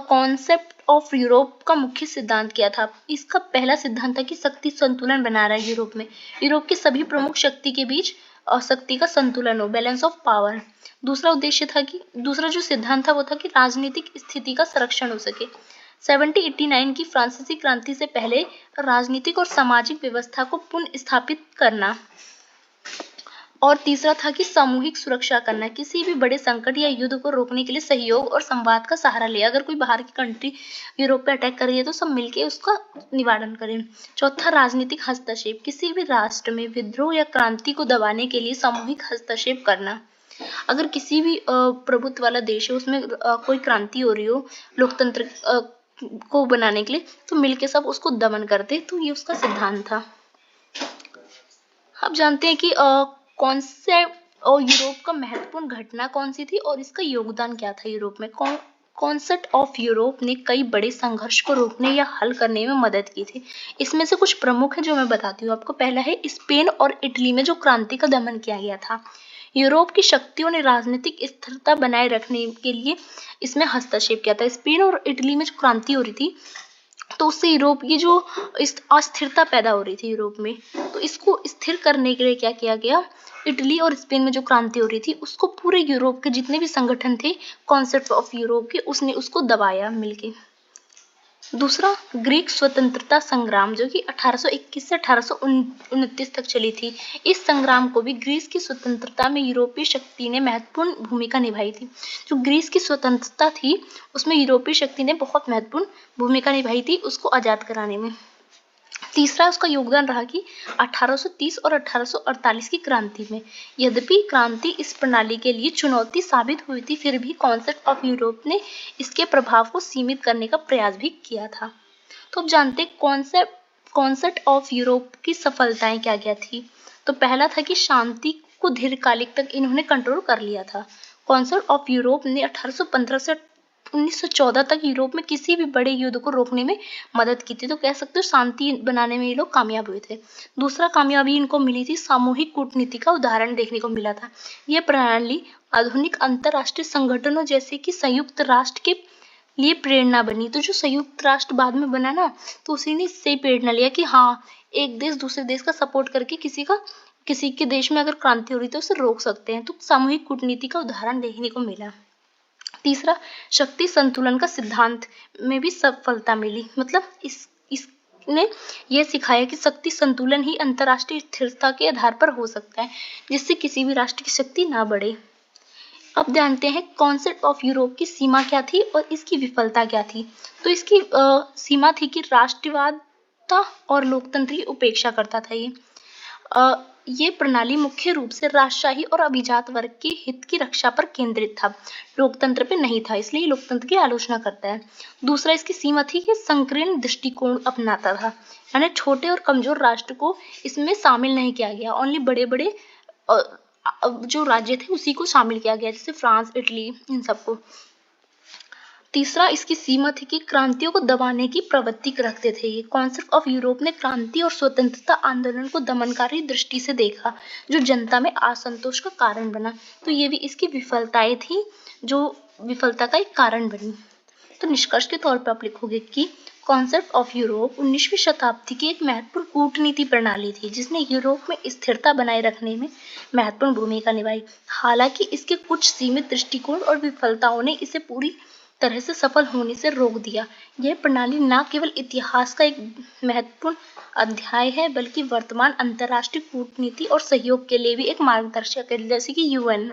कॉन्सेप्ट ऑफ यूरोप का मुख्य सिद्धांत क्या था? इसका पहला सिद्धांत था कि शक्ति संतुलन बना रहा है यूरोप में। यूरोप के सभी प्रमुख शक्ति के बीच शक्ति का संतुलन हो, बैलेंस ऑफ पावर। दूसरा उद्देश्य था कि दूसरा जो सिद्धांत था वो था कि राजनीतिक स्थिति का संरक्षण हो सके। 1789 की फ्रांसीसी क्रांति से पहले राजनीतिक और सामाजिक व्यवस्था को पुनः स्थापित करना। और तीसरा था कि सामूहिक सुरक्षा करना, किसी भी बड़े संकट या युद्ध को रोकने के लिए सहयोग और संवाद का सहारा ले। अगर कोई बाहर की कंट्री यूरोप पे अटैक कर रही है तो सब मिलके उसका निवारण करें। चौथा, राजनीतिक हस्तक्षेप, किसी भी राष्ट्र में विद्रोह या क्रांति को दबाने के लिए सामूहिक हस्तक्षेप करना। अगर किसी भी प्रभुत्व वाला देश है, उसमें कोई क्रांति हो रही हो लोकतंत्र को बनाने के लिए, तो मिलके सब उसको दमन करते। तो ये उसका सिद्धांत था। अब जानते हैं कि कॉन्सेप्ट और यूरोप का महत्वपूर्ण घटना कौन सी थी और इसका योगदान क्या था यूरोप में। कॉन्सेप्ट ऑफ यूरोप ने कई बड़े संघर्ष को रोकने या हल करने में मदद की थी। इसमें से कुछ प्रमुख है जो मैं बताती हूँ आपको। पहला है स्पेन और इटली में जो क्रांति का दमन किया गया था। यूरोप की शक्तियों ने राजनीतिक स्थिरता बनाए रखने के लिए इसमें हस्तक्षेप किया था। स्पेन और इटली में जो क्रांति हो रही थी, तो उससे यूरोप की जो अस्थिरता पैदा हो रही थी यूरोप में, तो इसको स्थिर करने के लिए क्या किया गया, इटली और स्पेन में जो क्रांति हो रही थी उसको पूरे यूरोप के जितने भी संगठन थे कॉन्सेप्ट ऑफ यूरोप के, उसने उसको दबाया मिलके। दूसरा, ग्रीक स्वतंत्रता संग्राम जो कि 1821 से 1829 तक चली थी। इस संग्राम को भी ग्रीस की स्वतंत्रता में यूरोपीय शक्ति ने महत्वपूर्ण भूमिका निभाई थी। जो ग्रीस की स्वतंत्रता थी उसमें यूरोपीय शक्ति ने बहुत महत्वपूर्ण भूमिका निभाई थी उसको आजाद कराने में। तीसरा उसका योगदान रहा कि 1830 और 1848 की क्रांति में, यद्यपि क्रांति इस प्रणाली के लिए चुनौती साबित हुई थी, फिर भी कॉन्सेप्ट ऑफ यूरोप ने इसके प्रभाव को सीमित करने का प्रयास भी किया था। तो अब जानते हैं कॉन्सेप्ट ऑफ यूरोप की सफलताएं क्या क्या थी। तो पहला था कि शांति को दीर्घकालिक तक इन्होंने कंट्रोल कर लिया था। कॉन्सेप्ट ऑफ यूरोप ने 1815 से 1914 तक यूरोप में किसी भी बड़े युद्ध को रोकने में मदद की थी। तो कह सकते हो शांति बनाने में ये लोग कामयाब हुए थे। दूसरा कामयाबी इनको मिली थी सामूहिक कूटनीति का उदाहरण देखने को मिला था। यह प्रणाली आधुनिक अंतरराष्ट्रीय संगठनों जैसे कि संयुक्त राष्ट्र के लिए प्रेरणा बनी। तो जो संयुक्त राष्ट्र बाद में बना ना, तो उसी ने इससे प्रेरणा लिया कि हाँ, एक देश दूसरे देश का सपोर्ट करके किसी के देश में अगर क्रांति हो रही तो उसे रोक सकते हैं। तो सामूहिक कूटनीति का उदाहरण देखने को मिला। तीसरा, शक्ति संतुलन का सिद्धांत में भी सफलता मिली। मतलब इसने यह सिखाया कि शक्ति संतुलन ही अंतरराष्ट्रीय स्थिरता के आधार पर हो सकता है, जिससे किसी भी राष्ट्र की शक्ति ना बढ़े। अब जानते हैं कॉन्सेप्ट ऑफ यूरोप की सीमा क्या थी और इसकी विफलता क्या थी। तो इसकी सीमा थी कि राष्ट्रवाद था और लोकतंत्र की उपेक्षा करता था। ये प्रणाली मुख्य रूप से राजशाही और अभिजात वर्ग के हित की रक्षा पर केंद्रित था, लोकतंत्र पे नहीं था, इसलिए लोकतंत्र की आलोचना करता है। दूसरा, इसकी सीमा थी कि संकीर्ण दृष्टिकोण अपनाता था, यानी छोटे और कमजोर राष्ट्र को इसमें शामिल नहीं किया गया, ओनली बड़े बड़े जो राज्य थे उसी को शामिल किया गया, जैसे फ्रांस, इटली, इन सबको। तीसरा, इसकी सीमा थी कि क्रांतियों को दबाने की प्रवृत्ति रखते थे। ये कॉन्सेप्ट ऑफ यूरोप ने क्रांति और स्वतंत्रता आंदोलन को दमनकारी दृष्टि से देखा, जो जनता में असंतोष का कारण बना। तो ये भी इसकी विफलताएं थी, जो विफलता का एक कारण बनी। तो निष्कर्ष के तौर पर आप लिखोगे कि कॉन्सेप्ट ऑफ यूरोप 19वीं शताब्दी की एक महत्वपूर्ण कूटनीति प्रणाली थी, जिसने यूरोप में स्थिरता बनाए रखने में महत्वपूर्ण भूमिका निभाई। हालांकि इसके कुछ सीमित दृष्टिकोण और विफलताओं ने इसे पूरी तरह से सफल होने से रोक दिया। यह प्रणाली न केवल इतिहास का एक महत्वपूर्ण अध्याय है, बल्कि वर्तमान अंतर्राष्ट्रीय कूटनीति और सहयोग के लिए भी एक मार्गदर्शक है, जैसे कि यूएन।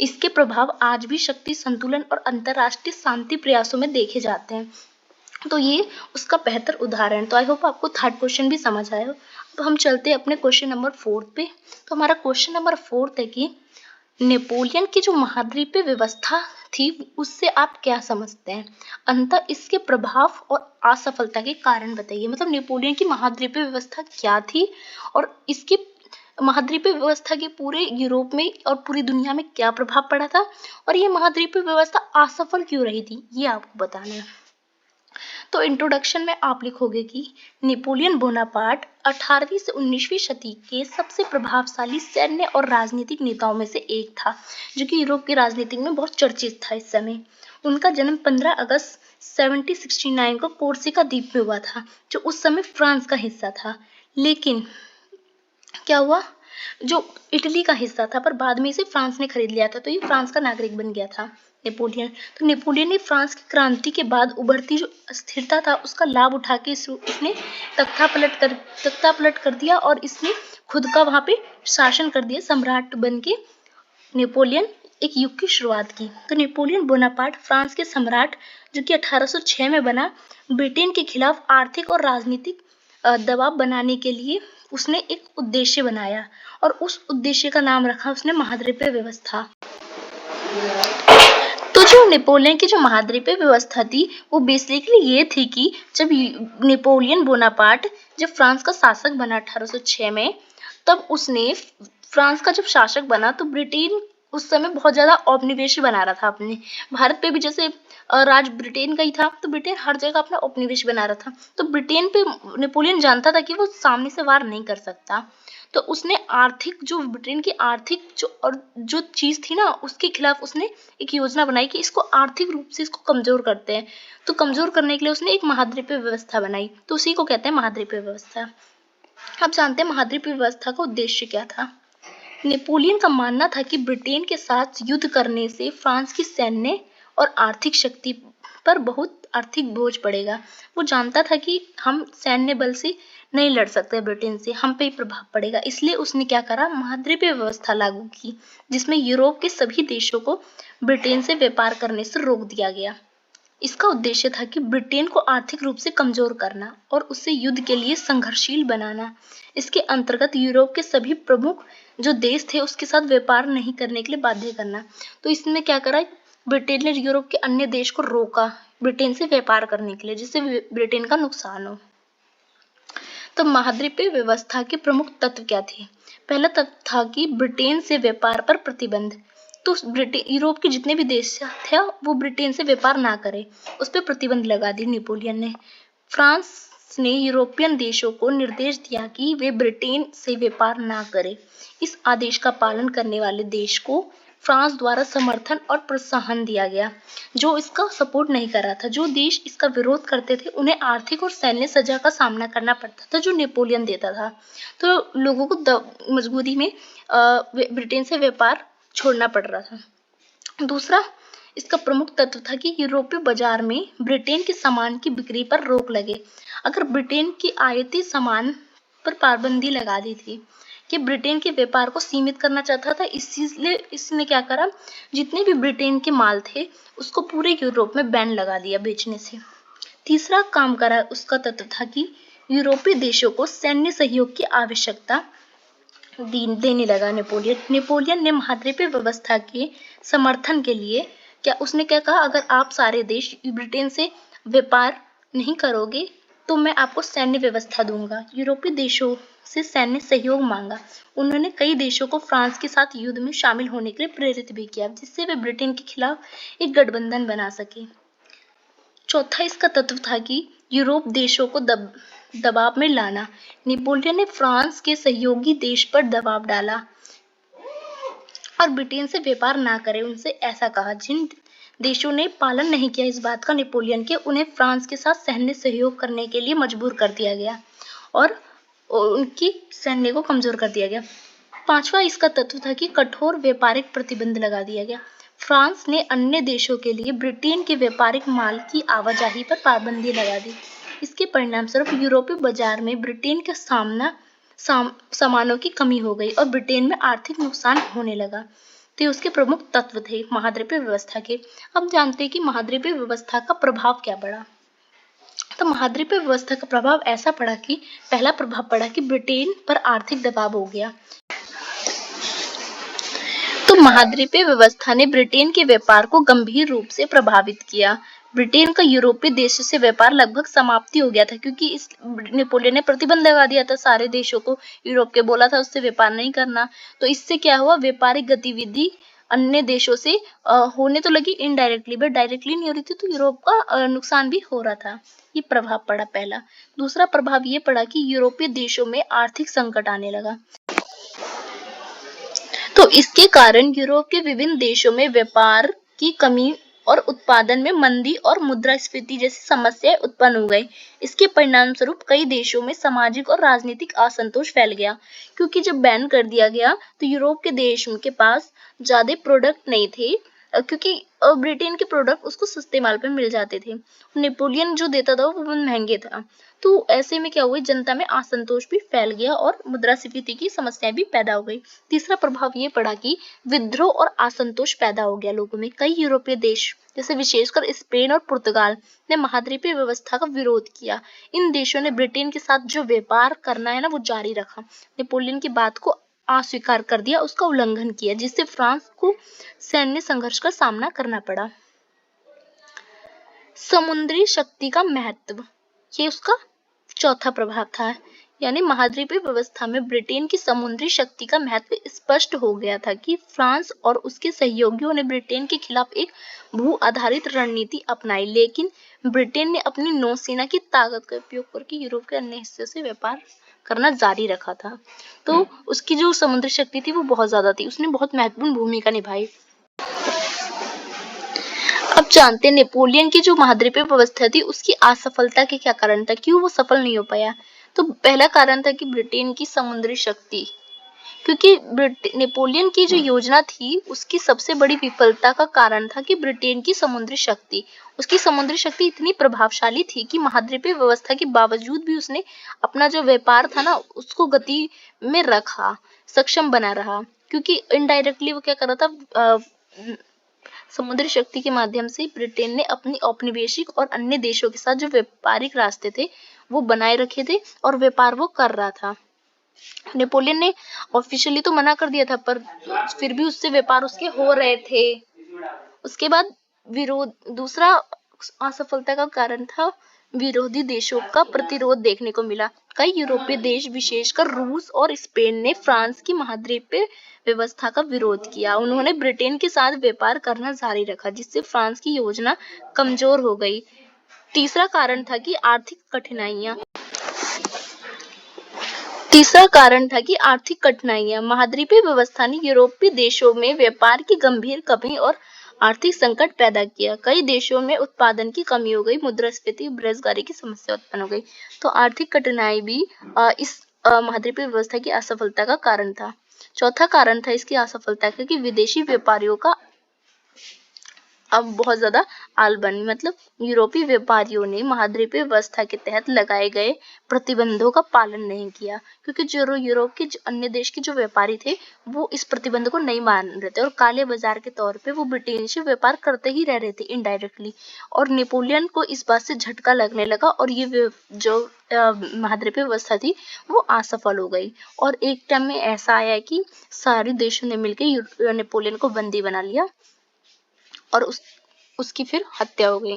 इसके प्रभाव आज भी शक्ति संतुलन और अंतरराष्ट्रीय शांति प्रयासों में देखे जाते हैं। तो ये उसका बेहतर उदाहरण। तो आई होप आपको थर्ड क्वेश्चन भी समझ आया हो। अब हम चलते हैं अपने क्वेश्चन नंबर 4 पे। तो हमारा क्वेश्चन नंबर 4 है कि नेपोलियन की जो महाद्वीपीय व्यवस्था थी उससे आप क्या समझते हैं? अंततः इसके प्रभाव और असफलता के कारण बताइए। मतलब नेपोलियन की महाद्वीपीय व्यवस्था क्या थी और इसकी महाद्वीपीय व्यवस्था के पूरे यूरोप में और पूरी दुनिया में क्या प्रभाव पड़ा था और ये महाद्वीपीय व्यवस्था असफल क्यों रही थी, ये आपको बताना है। तो इंट्रोडक्शन में आप लिखोगे कि नेपोलियन बोनापार्ट 18वीं से 19वीं शती के सबसे प्रभावशाली सैन्य और राजनीतिक नेताओं में से एक था, जो कि यूरोप की राजनीति में बहुत चर्चित था इस समय। उनका जन्म 15 अगस्त 1769 को कोर्सिका द्वीप में हुआ था, जो उस समय फ्रांस का हिस्सा था। लेकिन क्या हुआ, जो इटली का हिस्सा था, पर बाद में इसे फ्रांस ने खरीद लिया था, तो ये फ्रांस का नागरिक बन गया था नेपोलियन। तो नेपोलियन ने फ्रांस की क्रांति के बाद उभरती जो अस्थिरता था उसका लाभ उठा के इसने तख्ता पलट कर दिया और इसने खुद का वहां पे शासन कर दिया। सम्राट बन के नेपोलियन एक युग की शुरुआत की। तो नेपोलियन बोनापार्ट फ्रांस के सम्राट, जो कि 1806 में बना, ब्रिटेन के खिलाफ आर्थिक और राजनीतिक दबाव बनाने के लिए उसने एक उद्देश्य बनाया और उस उद्देश्य का नाम रखा उसने महाद्वीपीय व्यवस्था। तो जो नेपोलियन की जो महाद्वीपीय व्यवस्था थी वो बेसिकली ये थी कि जब नेपोलियन बोनापार्ट जब फ्रांस का शासक बना 1806 में, तब उसने फ्रांस का जब शासक बना तो ब्रिटेन उस समय बहुत ज्यादा औपनिवेशी बना रहा था अपने। भारत पे भी जैसे राज ब्रिटेन का ही था, तो ब्रिटेन हर जगह अपना औपनिवेश बना रहा था। तो ब्रिटेन पे नेपोलियन जानता था कि वो सामने से वार नहीं कर सकता, तो उसने आर्थिक जो ब्रिटेन की आर्थिक जो चीज थी ना उसके खिलाफ उसने एक योजना बनाई कि इसको आर्थिक रूप से इसको कमजोर करते हैं। तो कमजोर करने के लिए उसने एक महाद्वीपीय व्यवस्था बनाई, तो उसी को कहते हैं महाद्वीपीय व्यवस्था। अब जानते हैं महाद्वीपीय व्यवस्था का उद्देश्य क्या था। नेपोलियन का मानना था कि ब्रिटेन के साथ युद्ध करने से फ्रांस की सैन्य और आर्थिक शक्ति पर बहुत आर्थिक बोझ पड़ेगा। वो जानता था कि हम सैन्य बल से नहीं लड़ सकते ब्रिटेन से, हम पे ही प्रभाव पड़ेगा। इसलिए उसने क्या करा, महाद्वीपीय व्यवस्था लागू की, जिसमें यूरोप के सभी देशों को ब्रिटेन से व्यापार करने से रोक दिया गया। इसका उद्देश्य था कि ब्रिटेन को आर्थिक रूप से कमजोर करना और उसे युद्ध के लिए संघर्षशील बनाना। इसके अंतर्गत यूरोप के सभी प्रमुख जो देश थे उसके साथ व्यापार नहीं करने के लिए बाध्य करना। तो इसने क्या करा, ब्रिटेन ने यूरोप के अन्य देश को रोका ब्रिटेन से व्यापार करने के लिए, जिससे ब्रिटेन का नुकसान हो। तो महाद्वीपीय व्यवस्था के प्रमुख तत्व क्या थे? पहला तत्व था कि ब्रिटेन से व्यापार पर प्रतिबंध। तो यूरोप के जितने भी देश थे वो ब्रिटेन से व्यापार ना करे, उस पर प्रतिबंध लगा दी नेपोलियन ने। फ्रांस ने यूरोपियन देशों को निर्देश दिया कि वे ब्रिटेन से व्यापार ना करें। इस आदेश का पालन करने वाले देश को फ्रांस द्वारा समर्थन और प्रोत्साहन दिया गया। जो इसका सपोर्ट नहीं कर रहा था, जो देश इसका विरोध करते थे, उन्हें आर्थिक और सैन्य सजा का सामना करना पड़ता था, जो नेपोलियन देता था। तो लोगों को मजबूरी में ब्रिटेन से व्यापार छोड़ना पड़ रहा था। दूसरा इसका प्रमुख तत्व था कि यूरोपीय बाजार में ब्रिटेन के सामान की बिक्री पर रोक लगे। अगर ब्रिटेन की आयाती सामान पर पाबंदी लगा दी थी कि ब्रिटेन के व्यापार को सीमित करना चाहता था, इसलिए इसने क्या करा, जितने भी ब्रिटेन के माल थे उसको पूरे यूरोप में बैन लगा दिया बेचने से। तीसरा काम करा उसका तत्व था कि यूरोपीय देशों को सैन्य सहयोग की आवश्यकता देने लगा नेपोलियन ने महाद्वीपीय व्यवस्था के समर्थन के लिए उसने क्या कहा, अगर आप सारे देश ब्रिटेन से व्यापार नहीं करोगे तो मैं आपको सैन्य व्यवस्था दूंगा। यूरोपीय देशों से सैन्य सहयोग मांगा। उन्होंने कई देशों को फ्रांस के साथ युद्ध में शामिल होने के लिए प्रेरित भी किया, जिससे वे ब्रिटेन के खिलाफ एक गठबंधन बना सके। चौथा इसका तत्व था कि यूरोप देशों को दबाव में लाना। नेपोलियन ने फ्रांस के सहयोगी देश पर दबाव डाला और ब्रिटेन से व्यापार ना करें, उनसे ऐसा कहा। जिन देशों ने पालन नहीं किया इस बात का नेपोलियन के, उन्हें फ्रांस के साथ सैन्य सहयोग करने के लिए मजबूर कर दिया गया और उनकी सैन्य को कमजोर कर दिया गया। पांचवा इसका तत्व था कि कठोर व्यापारिक प्रतिबंध लगा दिया गया। फ्रांस ने अन्य देशों के लिए ब्रिटेन के व्यापारिक माल की आवाजाही पर पाबंदी लगा दी। इसके परिणामस्वरूप यूरोपीय बाजार में ब्रिटेन का सामानों की कमी हो गई और ब्रिटेन में आर्थिक नुकसान होने लगा। तो ये उसके प्रमुख तत्व थे महाद्वीपीय व्यवस्था के। अब जानते हैं कि महाद्वीपीय व्यवस्था का प्रभाव क्या पड़ा। तो महाद्वीपीय व्यवस्था का प्रभाव ऐसा पड़ा कि पहला प्रभाव पड़ा कि ब्रिटेन पर आर्थिक दबाव हो गया। तो महाद्वीपीय व्यवस्था ने ब्रिटेन के व्यापार को गंभीर रूप से प्रभावित किया। ब्रिटेन का यूरोपीय देशों से व्यापार लगभग समाप्ति हो गया था, क्योंकि इस नेपोलियन ने प्रतिबंध लगा दिया था सारे देशों को, यूरोप के बोला था उससे व्यापार नहीं करना। तो इससे क्या हुआ, व्यापारिक गतिविधि अन्य देशों से होने तो लगी इनडायरेक्टली, बट डायरेक्टली नहीं हो रही थी, तो यूरोप का नुकसान भी हो रहा था। ये प्रभाव पड़ा पहला। दूसरा प्रभाव ये पड़ा कि यूरोपीय देशों में आर्थिक संकट आने लगा। तो इसके कारण यूरोप के विभिन्न देशों में व्यापार की कमी और उत्पादन में मंदी और मुद्रास्फीति जैसी समस्याएं उत्पन्न हो गई। इसके परिणाम स्वरूप कई देशों में सामाजिक और राजनीतिक असंतोष फैल गया, क्योंकि जब बैन कर दिया गया तो यूरोप के देश के पास ज्यादा प्रोडक्ट नहीं थे, क्योंकि ब्रिटेन के प्रोडक्ट उसको सस्ते माल पे मिल जाते थे, नेपोलियन जो देता था वो बहुत महंगे था। तो ऐसे में क्या हुआ, जनता में असंतोष भी फैल गया और मुद्रास्फीति की समस्या भी पैदा हो गई। तीसरा प्रभाव ये पड़ा कि विद्रोह और असंतोष पैदा हो गया लोगों में। कई यूरोपीय देश जैसे विशेषकर स्पेन और पुर्तगाल ने महाद्वीपीय व्यवस्था का विरोध किया। इन देशों ने ब्रिटेन के साथ जो व्यापार करना है ना वो जारी रखा, नेपोलियन की बात को अस्वीकार कर दिया, उसका उल्लंघन किया, जिससे फ्रांस को सैन्य संघर्ष का सामना करना पड़ा। समुद्री शक्ति का महत्व, ये उसका चौथा प्रभाव था। यानी महाद्वीपीय व्यवस्था में ब्रिटेन की समुद्री शक्ति का महत्व स्पष्ट हो गया था कि फ्रांस और उसके सहयोगियों ने ब्रिटेन के खिलाफ एक भू आधारित रणनीति अपनाई, लेकिन ब्रिटेन ने अपनी नौसेना की ताकत का उपयोग करके यूरोप के अन्य हिस्सों से व्यापार करना जारी रखा था। तो उसकी जो समुद्री शक्ति थी वो बहुत ज्यादा थी, उसने बहुत महत्वपूर्ण भूमिका निभाई। अब जानते हैं नेपोलियन की जो महाद्वीपीय व्यवस्था थी उसकी असफलता के क्या कारण था, क्यों वो सफल नहीं हो पाया। तो पहला कारण था कि ब्रिटेन की समुद्री शक्ति, क्योंकि नेपोलियन की जो योजना थी उसकी सबसे बड़ी विफलता का कारण था कि ब्रिटेन की समुद्री शक्ति, उसकी समुद्री शक्ति इतनी प्रभावशाली थी कि महाद्वीपीय व्यवस्था के बावजूद भी उसने अपना जो व्यापार था ना उसको गति में रखा, सक्षम बना रहा, क्योंकि इनडायरेक्टली वो क्या कर रहा था, समुद्री शक्ति के माध्यम से ब्रिटेन ने अपनी औपनिवेशिक और अन्य देशों के साथ जो व्यापारिक रास्ते थे वो बनाए रखे थे और व्यापार वो कर रहा था। नेपोलियन ने ऑफिशियली तो मना कर दिया था, पर फिर भी उससे व्यापार उसके हो रहे थे। उसके बाद विरोध, दूसरा असफलता का कारण था विरोधी देशों का प्रतिरोध देखने को मिला। कई यूरोपीय देश विशेषकर रूस और स्पेन ने फ्रांस की महाद्वीपीय व्यवस्था का विरोध किया। उन्होंने ब्रिटेन के साथ व्यापार करना जारी रखा, जिससे फ्रांस की योजना कमजोर हो गई। तीसरा कारण था कि आर्थिक कठिनाइयां। महाद्वीपीय व्यवस्था ने यूरोपीय देशों में व्यापार की गंभीर कमी और आर्थिक संकट पैदा किया। कई देशों में उत्पादन की कमी हो गई, मुद्रास्फीति, बेरोजगारी की समस्या उत्पन्न हो गई। तो आर्थिक कठिनाई भी इस महाद्वीपीय व्यवस्था की असफलता का कारण था। चौथा कारण था इसकी असफलता का कि विदेशी व्यापारियों का अब बहुत ज्यादा आल बनी, मतलब यूरोपीय व्यापारियों ने महाद्वीपीय व्यवस्था के तहत लगाए गए प्रतिबंधों का पालन नहीं किया, क्योंकि जो यूरोप के अन्य देश के जो व्यापारी थे वो इस प्रतिबंध को नहीं मान रहे थे और काले बाजार के तौर पे वो ब्रिटेन से व्यापार करते ही रह रहे थे इनडायरेक्टली। और नेपोलियन को इस बात से झटका लगने लगा और ये जो महाद्वीपीय व्यवस्था थी वो असफल हो गई। और एक टाइम में ऐसा आया कि सारे देशों ने मिलकर नेपोलियन को बंदी बना लिया और उसकी फिर हत्या हो गई।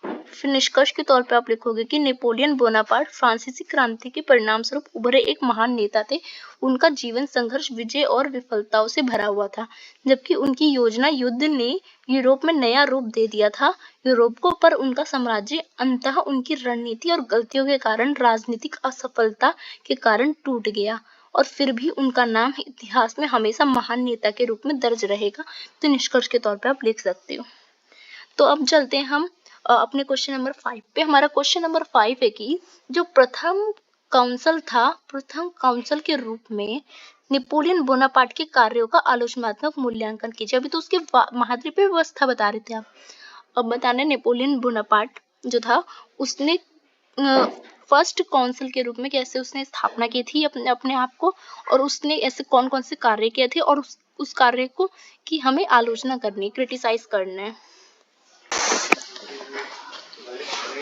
फिर निष्कर्ष के तौर पे आप लिखोगे कि नेपोलियन बोनापार्ट फ्रांसीसी क्रांति के परिणाम स्वरूप उभरे एक महान नेता थे। उनका जीवन संघर्ष, विजय और विफलताओं से भरा हुआ था, जबकि उनकी योजना युद्ध ने यूरोप में नया रूप दे दिया था यूरोप को। पर उनका साम्राज्य अंततः उनकी रणनीति और गलतियों के कारण, राजनीतिक असफलता के कारण टूट गया, और फिर भी उनका नाम इतिहास में हमेशा महान नेता के रूप में दर्ज रहेगा। तो निष्कर्ष के तौर पे आप लिख सकते हो। तो अब चलते हैं हम अपने क्वेश्चन नंबर 5 पे। हमारा क्वेश्चन नंबर 5 है कि जो प्रथम काउंसिल के रूप में नेपोलियन बोनापार्ट के कार्यों का आलोचनात्मक मूल्यांकन कीजिए। अभी तो उसके महाद्वीपीय व्यवस्था बता रहे थे आप, अब बताना नेपोलियन बोनापार्ट जो था उसने फर्स्ट काउंसिल के रूप में कैसे उसने स्थापना की थी अपने आप को, और उसने ऐसे कौन कौन से कार्य किए थे, और उस कार्य को की हमें आलोचना करनी, क्रिटिसाइज करना है।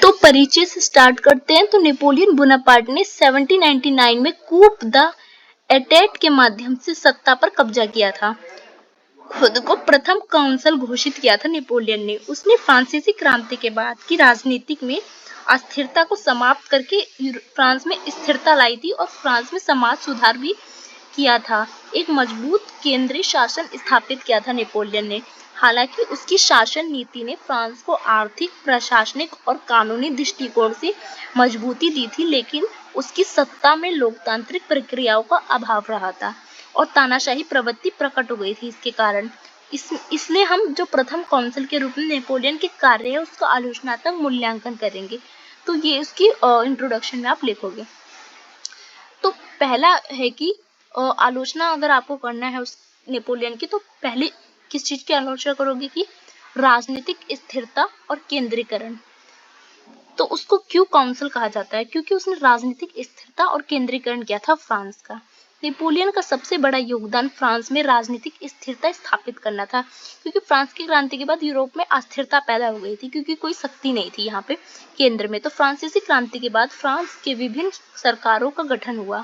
तो परिचय से स्टार्ट करते हैं। तो नेपोलियन बोनापार्ट ने 1799 में कूप द एटेट के माध्यम से सत्ता पर कब्जा किया था। खुद को प्रथम काउंसिल घोषित किया था नेपोलियन ने। उसने फ्रांसीसी क्रांति के बाद की राजनीतिक में अस्थिरता को समाप्त करके फ्रांस में स्थिरता लाई थी, और फ्रांस में समाज सुधार भी किया था। एक मजबूत केंद्रीय शासन स्थापित किया था नेपोलियन ने। हालांकि उसकी शासन नीति ने फ्रांस को आर्थिक, प्रशासनिक और कानूनी दृष्टिकोण से मजबूती दी थी, लेकिन उसकी सत्ता में लोकतांत्रिक प्रक्रियाओं का अभाव रहा था और तानाशाही प्रवृत्ति प्रकट हो गई थी। इसके कारण इसलिए हम जो प्रथम काउंसिल के रूप में नेपोलियन के कार्य है उसका आलोचनात्मक मूल्यांकन करेंगे। तो ये उसकी इंट्रोडक्शन में आप लिखोगे। तो पहला है कि आलोचना अगर आपको करना है उस नेपोलियन की, तो पहले किस चीज की आलोचना करोगे कि राजनीतिक स्थिरता और केंद्रीकरण। तो उसको क्यों काउंसिल कहा जाता है? क्योंकि उसने राजनीतिक स्थिरता और केंद्रीकरण किया था फ्रांस का। नेपोलियन का सबसे बड़ा योगदान फ्रांस में राजनीतिक स्थिरता स्थापित करना था, क्योंकि फ्रांस की क्रांति के बाद यूरोप में अस्थिरता पैदा हो गई थी, क्योंकि कोई शक्ति नहीं थी यहाँ पे केंद्र में। तो फ्रांसीसी क्रांति के बाद फ्रांस के विभिन्न सरकारों का गठन हुआ,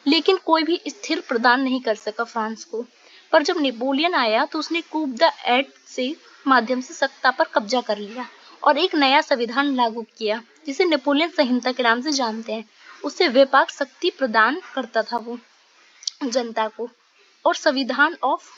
लेकिन कोई भी स्थिर प्रदान नहीं कर सका फ्रांस को। पर जब नेपोलियन आया तो उसने कूप द एट से माध्यम से सत्ता पर कब्जा कर लिया और एक नया संविधान लागू किया, जिसे नेपोलियन संहिता के नाम से जानते हैं। उससे व्यापक शक्ति प्रदान करता था वो जनता को। और संविधान ऑफ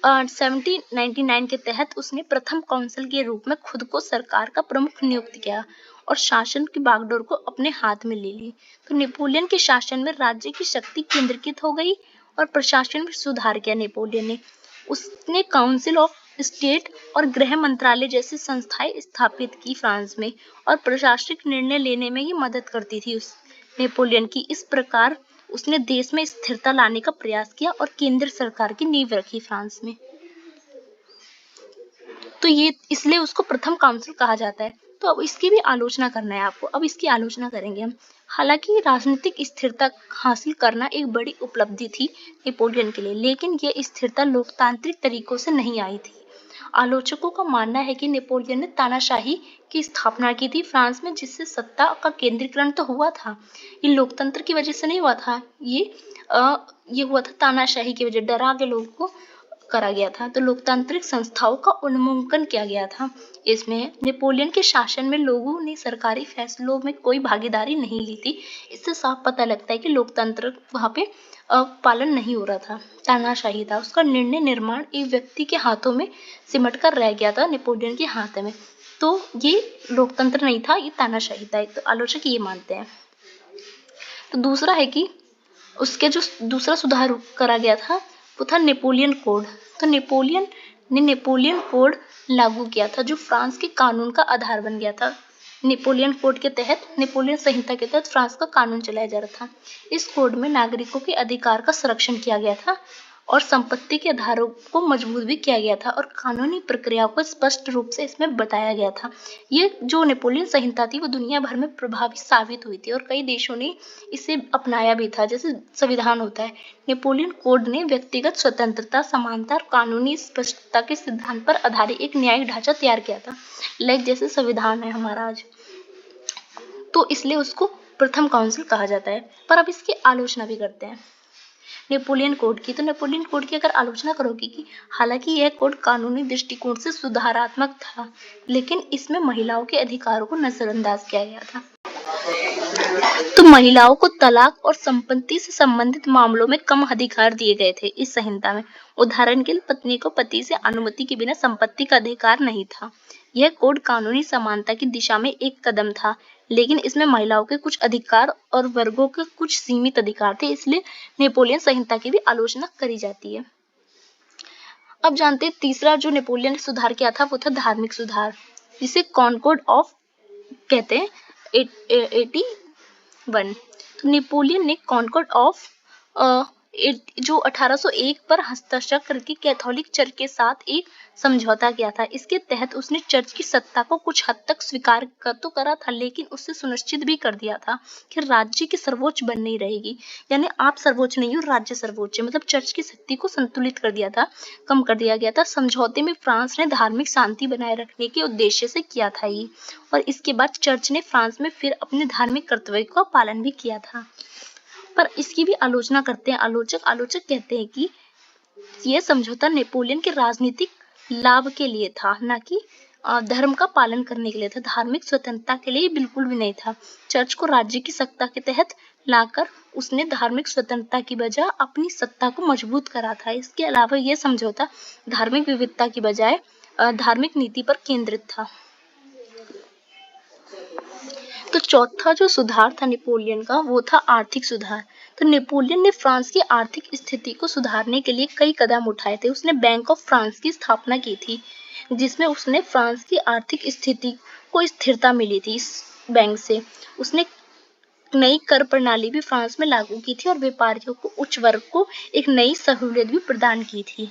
1799 के तहत उसने प्रथम काउंसिल के रूप में खुद को सरकार का प्रमुख नियुक्त किया और शासन की बागडोर को अपने हाथ में ले ली। तो नेपोलियन के शासन में राज्य की शक्ति केंद्रीकृत हो गई और प्रशासन में सुधार किया नेपोलियन ने। उसने काउंसिल ऑफ स्टेट और गृह मंत्रालय जैसी संस्थाएं स्थापित की फ्रांस में, और प्रशासनिक निर्णय लेने में ही मदद करती थी उस नेपोलियन की। इस प्रकार उसने देश में स्थिरता लाने का प्रयास किया और केंद्र सरकार की नींव रखी फ्रांस में। तो ये इसलिए उसको प्रथम काउंसिल कहा जाता है। तो अब इसकी भी आलोचना करना है आपको। अब इसकी आलोचना करेंगे हम। हालांकि राजनीतिक स्थिरता हासिल करना एक बड़ी उपलब्धि थी नेपोलियन के लिए, लेकिन यह स्थिरता लोकतांत्रिक तरीकों से नहीं आई थी। आलोचकों का मानना है कि नेपोलियन ने तानाशाही की स्थापना की थी फ्रांस में, जिससे सत्ता का केंद्रीकरण तो हुआ था, ये लोकतंत्र की वजह से नहीं हुआ था, ये हुआ था तानाशाही की वजह, डरा के लोगों को करा गया था। तो लोकतांत्रिक संस्थाओं का उन्मूलन किया गया था। इसमें नेपोलियन के शासन में लोगों ने सरकारी फैसलों में कोई भागीदारी नहीं ली थी। इससे साफ पता लगता है कि लोकतंत्र वहाँ पे पालन नहीं हो रहा था, तानाशाही था। उसका निर्णय निर्माण एक व्यक्ति के हाथों में सिमट कर रह गया था, नेपोलियन के हाथ में। तो ये लोकतंत्र नहीं था, ये तानाशाही था। तो आलोचक ये मानते हैं। तो दूसरा है कि उसके जो दूसरा सुधार करा गया था वो था नेपोलियन कोड। तो नेपोलियन ने नेपोलियन कोड लागू किया था, जो फ्रांस के कानून का आधार बन गया था। नेपोलियन कोड के तहत, नेपोलियन संहिता के तहत फ्रांस का कानून चलाया जा रहा था। इस कोड में नागरिकों के अधिकार का संरक्षण किया गया था और संपत्ति के आधारों को मजबूत भी किया गया था और कानूनी प्रक्रियाओं को स्पष्ट रूप से इसमें बताया गया था। ये जो नेपोलियन संहिता थी वो दुनिया भर में प्रभावी साबित हुई थी और कई देशों ने इसे अपनाया भी था, जैसे संविधान होता है। नेपोलियन कोड ने व्यक्तिगत स्वतंत्रता, समानता और कानूनी स्पष्टता के सिद्धांत पर आधारित एक न्यायिक ढांचा तैयार किया था, लाइक जैसे संविधान है हमारा आज। तो इसलिए उसको प्रथम काउंसिल कहा जाता है। पर अब इसकी आलोचना भी करते हैं नेपोलियन कोड की। तो नेपोलियन कोड की अगर आलोचना करोगे कि हालांकि यह कोड कानूनी दृष्टिकोण से सुधारात्मक था, लेकिन इसमें महिलाओं के अधिकारों को नजरअंदाज किया गया था। तो महिलाओं को तलाक और संपत्ति से संबंधित मामलों में कम अधिकार दिए गए थे इस संहिता में। उदाहरण के लिए पत्नी को पति से अनुमति के बिना संपत्ति का अधिकार नहीं था। यह कोड कानूनी समानता की दिशा में एक कदम था, लेकिन इसमें महिलाओं के कुछ अधिकार और वर्गों के कुछ सीमित अधिकार थे, इसलिए नेपोलियन संहिता की भी आलोचना करी जाती है। अब जानते हैं तीसरा जो नेपोलियन ने सुधार किया था वो था धार्मिक सुधार, जिसे कॉनकॉर्ड ऑफ कहते हैं 81। तो नेपोलियन ने कॉनकॉर्ड ऑफ जो 1801 पर हस्ताक्षर करके कैथोलिक चर्च के साथ एक समझौता किया था। इसके तहत उसने चर्च की सत्ता को कुछ हद तक स्वीकार तो करा था, लेकिन उससे सुनिश्चित भी कर दिया था कि राज्य की सर्वोच्च बन नहीं रहेगी, यानी आप सर्वोच्च नहीं हो, राज्य सर्वोच्च है। मतलब चर्च की शक्ति को संतुलित कर दिया था, कम कर दिया गया था। समझौते में फ्रांस ने धार्मिक शांति बनाए रखने के उद्देश्य से किया था ये, और इसके बाद चर्च ने फ्रांस में फिर अपने धार्मिक कर्तव्य का पालन भी किया था। पर इसकी भी आलोचना करते हैं आलोचक कहते हैं कि यह समझौता नेपोलियन के राजनीतिक लाभ के लिए था, न कि धर्म का पालन करने के लिए था। धार्मिक स्वतंत्रता के लिए बिल्कुल भी नहीं था। चर्च को राज्य की सत्ता के तहत लाकर उसने धार्मिक स्वतंत्रता की बजाय अपनी सत्ता को मजबूत करा था। इसके अलावा यह समझौता धार्मिक विविधता की बजाय धार्मिक नीति पर केंद्रित था। तो चौथा जो सुधार था नेपोलियन का, वो था आर्थिक सुधार। तो नेपोलियन ने फ्रांस की आर्थिक स्थिति को सुधारने के लिए कई कदम उठाए थे। उसने बैंक ऑफ फ्रांस की स्थापना की थी, जिसमें उसने फ्रांस की आर्थिक स्थिति को स्थिरता मिली थी। इस बैंक से उसने नई कर प्रणाली भी फ्रांस में लागू की थी और व्यापारियों को, उच्च वर्ग को एक नई सहूलियत भी प्रदान की थी।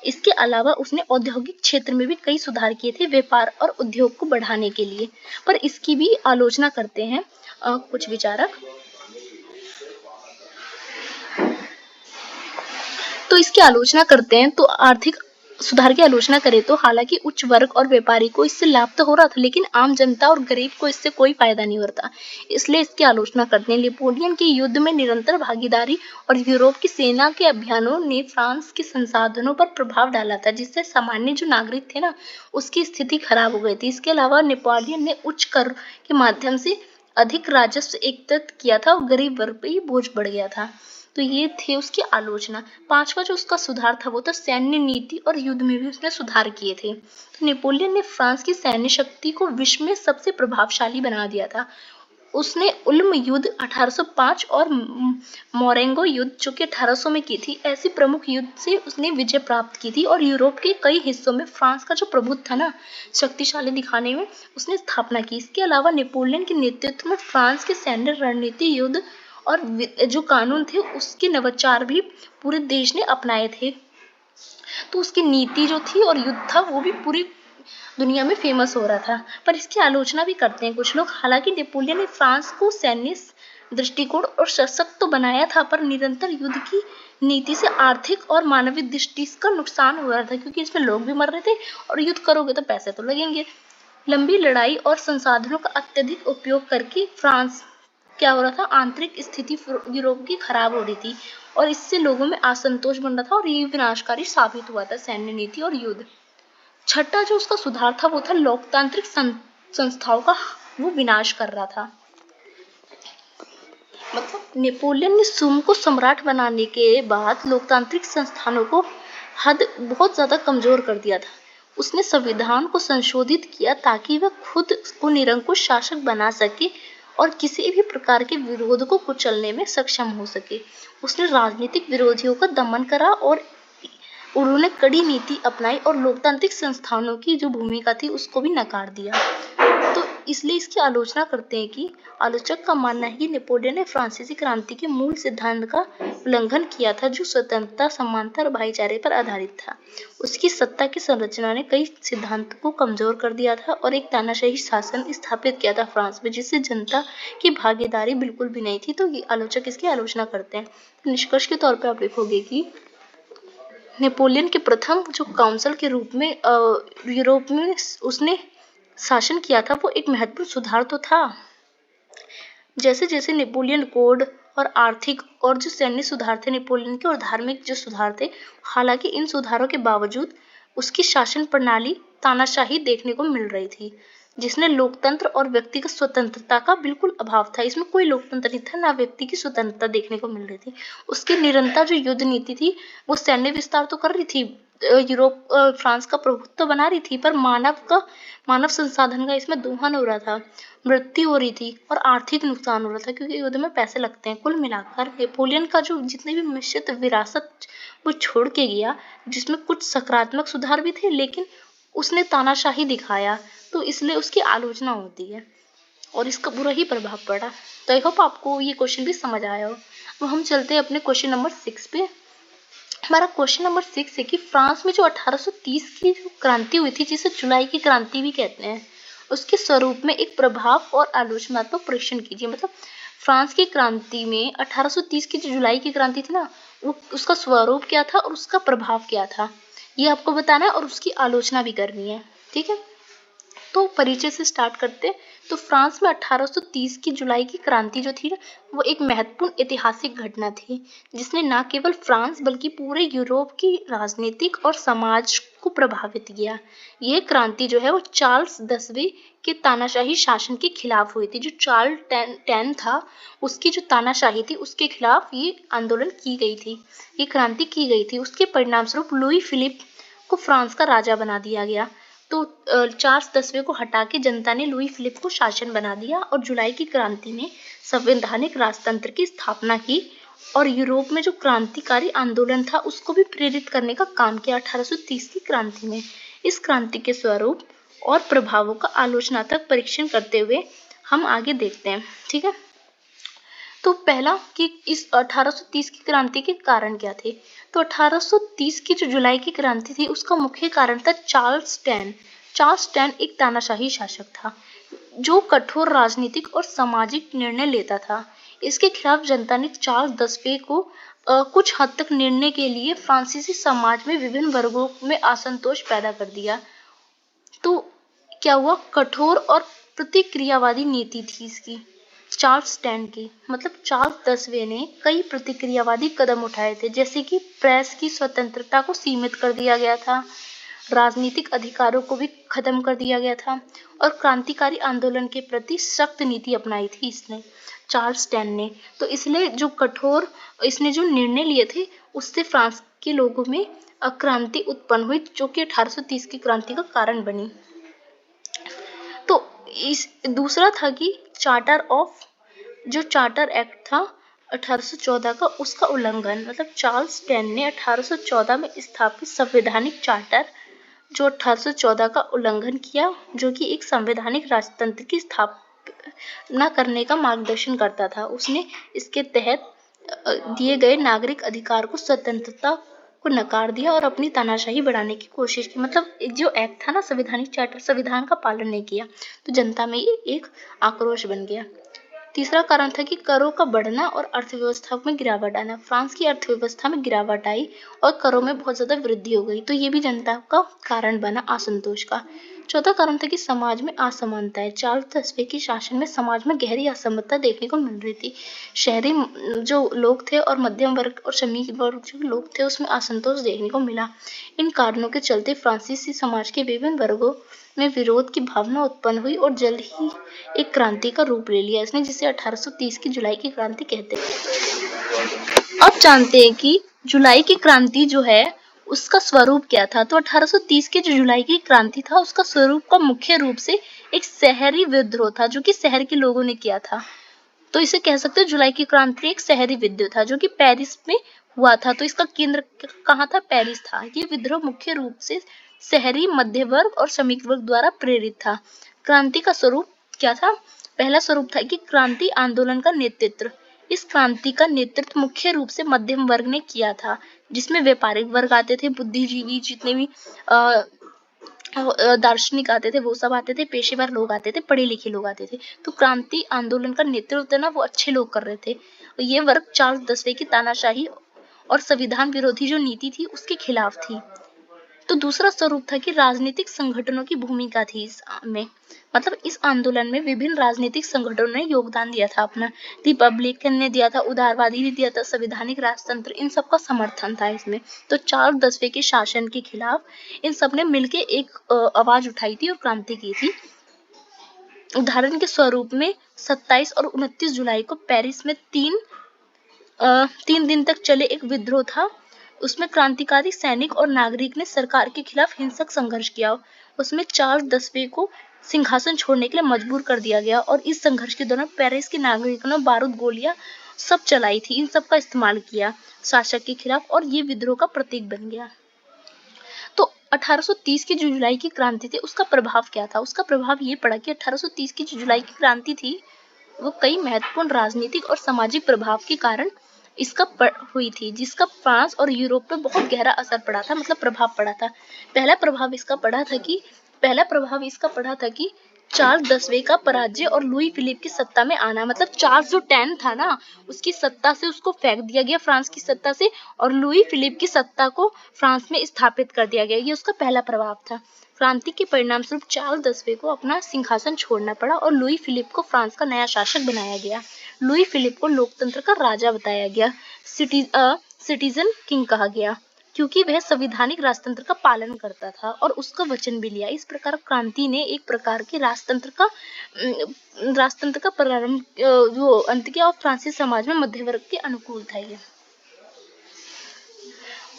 इसके अलावा उसने औद्योगिक क्षेत्र में भी कई सुधार किए थे, व्यापार और उद्योग को बढ़ाने के लिए। पर इसकी भी आलोचना करते हैं कुछ विचारक। तो इसकी आलोचना करते हैं, तो आर्थिक सुधार की आलोचना करें तो हालांकि उच्च वर्ग और व्यापारी को इससे लाभ तो हो रहा था, लेकिन आम जनता और गरीब को इससे कोई फायदा नहीं होता। इसलिए इसकी आलोचना करते हैं। नेपोलियन के युद्ध में निरंतर भागीदारी और यूरोप की सेना के अभियानों ने फ्रांस के संसाधनों पर प्रभाव डाला था, जिससे सामान्य जो नागरिक थे ना, उसकी स्थिति खराब हो गई थी। इसके अलावा नेपोलियन ने उच्च कर के माध्यम से अधिक राजस्व एकत्रित किया था और गरीब वर्ग पर बोझ बढ़ गया था। तो ये थे उसकी आलोचना। पांचवा जो उसका सुधार था वो था सैन्य नीति और युद्ध में भी उसने सुधार किए थे। तो नेपोलियन ने फ्रांस की सैन्य शक्ति को विश्व में सबसे प्रभावशाली बना दिया था। उसने उल्म युद्ध 1805 और मोरेंगो युद्ध जो कि 1800 में की थी, ऐसी प्रमुख युद्ध से उसने विजय प्राप्त की थी और यूरोप के कई हिस्सों में फ्रांस का जो प्रभुत्व था ना, शक्तिशाली दिखाने में उसने स्थापना की। इसके अलावा नेपोलियन के नेतृत्व में फ्रांस के सैन्य रणनीति, युद्ध और जो कानून थे उसके नवाचार भी पूरे देश ने अपनाए थे। तो उसकी नीति जो थी और युद्ध था वो भी पूरी दुनिया में फेमस हो रहा था। पर इसकी आलोचना भी करते हैं कुछ लोग। हालांकि नेपोलियन ने फ्रांस को सैन्य दृष्टिकोण और सशक्त तो बनाया था, पर निरंतर युद्ध की नीति से आर्थिक और मानवीय दृष्टि का नुकसान हो रहा था, क्योंकि इसमें लोग भी मर रहे थे और युद्ध करोगे तो पैसे तो लगेंगे। लंबी लड़ाई और संसाधनों का अत्यधिक उपयोग करके फ्रांस क्या हो रहा था, आंतरिक स्थिति यूरोप की खराब हो रही थी और इससे लोगों में असंतोष बन रहा था और ये विनाशकारी साबित हुआ था सैन्य नीति और युद्ध। छठा जो उसका सुधार था वो था लोकतांत्रिक संस्थाओं का वो विनाश कर रहा था। मतलब नेपोलियन ने सुम को सम्राट बनाने के बाद लोकतांत्रिक संस्थानों को बहुत ज्यादा कमजोर कर दिया था। उसने संविधान को संशोधित किया ताकि वह खुद को निरंकुश शासक बना सके और किसी भी प्रकार के विरोध को कुचलने में सक्षम हो सके। उसने राजनीतिक विरोधियों का दमन करा और उन्होंने कड़ी नीति अपनाई और लोकतांत्रिक संस्थानों की जो भूमिका थी उसको भी नकार दिया। तो इसलिए इसकी आलोचना करते हैं कि आलोचक का मानना है कि नेपोलियन ने फ्रांसीसी क्रांति के मूल सिद्धांत का उल्लंघन किया था, जो स्वतंत्रता, समानता और भाईचारे पर आधारित था। उसकी सत्ता की संरचना ने कई सिद्धांतों को कमजोर कर दिया था और एक तानाशाही शासन स्थापित किया था फ्रांस में, जिससे जनता की भागीदारी बिल्कुल भी नहीं थी। तो ये आलोचक इसकी आलोचना करते हैं। निष्कर्ष के तौर पर आप देखोगे कि नेपोलियन के प्रथम जो काउंसिल के रूप में यूरोप में उसने शासन किया था, वो एक महत्वपूर्ण सुधार तो था। जैसे जैसे नेपोलियन कोड और आर्थिक और जो सैन्य सुधार थे नेपोलियन के और धार्मिक जो सुधार थे, हालांकि इन सुधारों के बावजूद उसकी शासन प्रणाली तानाशाही देखने को मिल रही थी, जिसने लोकतंत्र और व्यक्तिगत स्वतंत्रता का बिल्कुल अभाव था। इसमें कोई लोकतंत्र नहीं था, ना व्यक्ति की स्वतंत्रता देखने को मिल रही थी। उसकी निरंतर जो युद्ध नीति थी वो सैन्य विस्तार तो कर रही थी, यूरोप फ्रांस का प्रभुत्व बना रही थी, पर मानव संसाधन का इसमें दोहन हो रहा था, मृत्यु हो रही थी और आर्थिक नुकसान हो रहा था, क्योंकि युद्ध में पैसे लगते हैं। कुल मिलाकर नेपोलियन का जो जितने भी मिश्रित विरासत वो छोड़ के गया, जिसमें कुछ सकारात्मक सुधार भी थे, लेकिन उसने तानाशाही दिखाया, तो इसलिए उसकी आलोचना होती है। और इसका बुरा ही प्रभाव पड़ा। तो आई होप आपको ये क्वेश्चन भी समझ आया हो। अब हम चलते हैं अपने क्वेश्चन नंबर 6 पे। हमारा क्वेश्चन नंबर 6 है कि फ्रांस में जो 1830 की जो क्रांति हुई थी, जिसे जुलाई की क्रांति भी कहते हैं, उसके स्वरूप में एक प्रभाव और आलोचनात्मक परीक्षण कीजिए। मतलब फ्रांस की क्रांति में 1830 की जो जुलाई की क्रांति थी ना, वो उसका स्वरूप क्या था और उसका प्रभाव क्या था, ये आपको बताना है और उसकी आलोचना भी करनी है। ठीक है, तो परिचय से स्टार्ट करते हैं। तो फ्रांस में 1830 की जुलाई की क्रांति जो थी ना, वो एक महत्वपूर्ण ऐतिहासिक घटना थी, जिसने न केवल फ्रांस बल्कि पूरे यूरोप की राजनीतिक और समाज को प्रभावित किया। यह क्रांति जो है वो चार्ल्स 10वें के तानाशाही शासन के खिलाफ हुई थी। जो चार्ल्स 10 था, उसकी जो तानाशाही थी उसके खिलाफ ये आंदोलन की गई थी, ये क्रांति की गई थी। उसके परिणाम स्वरूप लुई फिलिप को फ्रांस का राजा बना दिया गया। तो चार्ल्स 10वें को हटा के जनता ने लुई फिलिप को शासन बना दिया और जुलाई की क्रांति में संवैधानिक राजतंत्र की स्थापना की और यूरोप में जो क्रांतिकारी आंदोलन था उसको भी प्रेरित करने का काम किया 1830 की क्रांति में। इस क्रांति के स्वरूप और प्रभावों का आलोचनात्मक परीक्षण करते हुए हम आगे देखते हैं। ठीक है, तो पहला कि इस 1830 की क्रांति के कारण क्या थे। तो 1830 की जो जुलाई की क्रांति थी उसका मुख्य कारण था चार्ल्स 10। चार्ल्स 10 एक तानाशाही शासक था जो कठोर राजनीतिक और सामाजिक निर्णय लेता था। इसके खिलाफ जनता ने चार्ल्स 10वें को कुछ हद तक निर्णय के लिए फ्रांसीसी समाज में विभिन्न वर्गों में असंतोष पैदा कर दिया। तो क्या हुआ, कठोर और प्रतिक्रियावादी नीति थी इसकी, चार्ल्स 10 की। मतलब चार्ल्स 10वें ने कई प्रतिक्रियावादी कदम उठाए थे, जैसे कि प्रेस की स्वतंत्रता को सीमित कर दिया गया था, राजनीतिक अधिकारों को भी खत्म कर दिया गया था और क्रांतिकारी आंदोलन के प्रति सख्त नीति अपनाई थी इसने, चार्ल्स 10 ने। तो इसने जो निर्णय लिए थे उससे फ्रांस के लोगों में क्रांति उत्पन्न हुई, जो कि 1830 की क्रांति का कारण बनी। तो इस दूसरा था कि जो चार्टर एक्ट था 1814 का, उसका उल्लंघन। मतलब चार्ल्स 10 ने 1814 में स्थापित संवैधानिक चार्टर जो 1814 का उल्लंघन किया, जो कि एक संवैधानिक राजतंत्र की स्थापना करने का मार्गदर्शन करता था। उसने इसके तहत दिए गए नागरिक अधिकार को, स्वतंत्रता को नकार दिया और अपनी तानाशाही बढ़ाने की कोशिश की। मतलब जो एक्ट था ना, संवैधानिक चार्टर, संविधान का पालन नहीं किया, तो जनता में ये एक आक्रोश बन गया। तीसरा कारण था कि करों का बढ़ना और अर्थव्यवस्था में गिरावट आना। फ्रांस की अर्थव्यवस्था में गिरावट आई और करों में बहुत ज्यादा वृद्धि हो गई, तो ये भी जनता का कारण बना असंतोष का। चौथा कारण था कि समाज में असमानता है। चार्ल्स 10वें के शासन में समाज में गहरी असमानता देखने को मिल रही थी। शहरी जो लोग थे और मध्यम वर्ग और श्रमिक वर्ग जो लोग थे उसमें असंतोष देखने को मिला। इन कारणों के चलते फ्रांसीसी समाज के विभिन्न वर्गों में विरोध की भावना उत्पन्न हुई और जल्द ही एक क्रांति का रूप ले लिया इसने, जिसे 1830 की जुलाई की क्रांति कहते हैं। अब जानते हैं कि जुलाई की क्रांति जो है उसका स्वरूप क्या था। तो 1830 की जो जुलाई की क्रांति था उसका स्वरूप का मुख्य रूप से एक शहरी विद्रोह था, जो कि शहर के लोगों ने किया था। तो इसे कह सकते हैं जुलाई की क्रांति एक शहरी विद्रोह था जो कि पेरिस में हुआ था। तो इसका केंद्र कहाँ था, पेरिस था। ये विद्रोह मुख्य रूप से शहरी, मध्य वर्ग और श्रमिक वर्ग द्वारा प्रेरित था। क्रांति का स्वरूप क्या था। पहला स्वरूप था कि क्रांति आंदोलन का नेतृत्व। इस क्रांति का नेतृत्व मुख्य रूप से मध्यम वर्ग ने किया था, जिसमें व्यापारिक वर्ग आते थे, बुद्धिजीवी जितने भी दार्शनिक आते थे वो सब आते थे, पेशेवर लोग आते थे, पढ़े लिखे लोग आते थे। तो क्रांति आंदोलन का नेतृत्व ना वो अच्छे लोग कर रहे थे। ये वर्ग चार्ल्स 10वें की तानाशाही और संविधान विरोधी जो नीति थी उसके खिलाफ थी। तो दूसरा स्वरूप था कि राजनीतिक संगठनों की भूमिका थी इसमें। मतलब इस आंदोलन में विभिन्न राजनीतिक संगठनों ने योगदान दिया था अपना। रिपब्लिकन ने दिया था, उदारवादी ने दिया था, संवैधानिक राजतंत्र, इन सब का समर्थन था इसमें। तो चार्ल्स 10वें के शासन के खिलाफ इन सब ने मिलकर एक आवाज उठाई थी और क्रांति की थी। उदाहरण के स्वरूप में 27 और 29 जुलाई को पेरिस में तीन दिन तक चले एक विद्रोह था। उसमें क्रांतिकारी सैनिक और नागरिक ने सरकार के खिलाफ हिंसक संघर्ष किया। उसमें चार्ल्स 10वें को सिंहासन छोड़ने के लिए मजबूर कर दिया गया और इस संघर्ष के दौरान पेरिस के नागरिकों ने बारूद, गोलियां सब चलाई थी। इन सब का इस्तेमाल किया शासक के खिलाफ और ये विद्रोह का प्रतीक बन गया। तो 1830 की जो जुलाई की क्रांति थी उसका प्रभाव क्या था? उसका प्रभाव ये पड़ा कि 1830 की जो जुलाई की क्रांति थी वो कई महत्वपूर्ण राजनीतिक और सामाजिक प्रभाव के कारण हुई थी, जिसका फ्रांस और यूरोप पे बहुत गहरा असर पड़ा था, मतलब प्रभाव पड़ा था। पहला प्रभाव इसका पड़ा था कि चार्ल्स 10वें का पराजय और लुई फिलिप की सत्ता में आना, मतलब चार्ल्स जो 10 था ना, उसकी सत्ता से उसको फेंक दिया गया, फ्रांस की सत्ता से, और लुई फिलिप की सत्ता को फ्रांस में स्थापित कर दिया गया। ये उसका पहला प्रभाव था। क्रांति के परिणाम स्वरूप चार्ल्स 10वें को अपना सिंहासन छोड़ना पड़ा और लुई फिलिप को फ्रांस का नया शासक बनाया गया। लुई फिलिप को लोकतंत्र का राजा बताया गया, सिटीजन किंग कहा गया, क्योंकि वह संवैधानिक राजतंत्र का पालन करता था और उसका वचन भी लिया। इस प्रकार क्रांति ने एक प्रकार के राजतंत्र का प्रारंभ जो अंत किया और फ्रांसीसी समाज में मध्य वर्ग के अनुकूल था। ये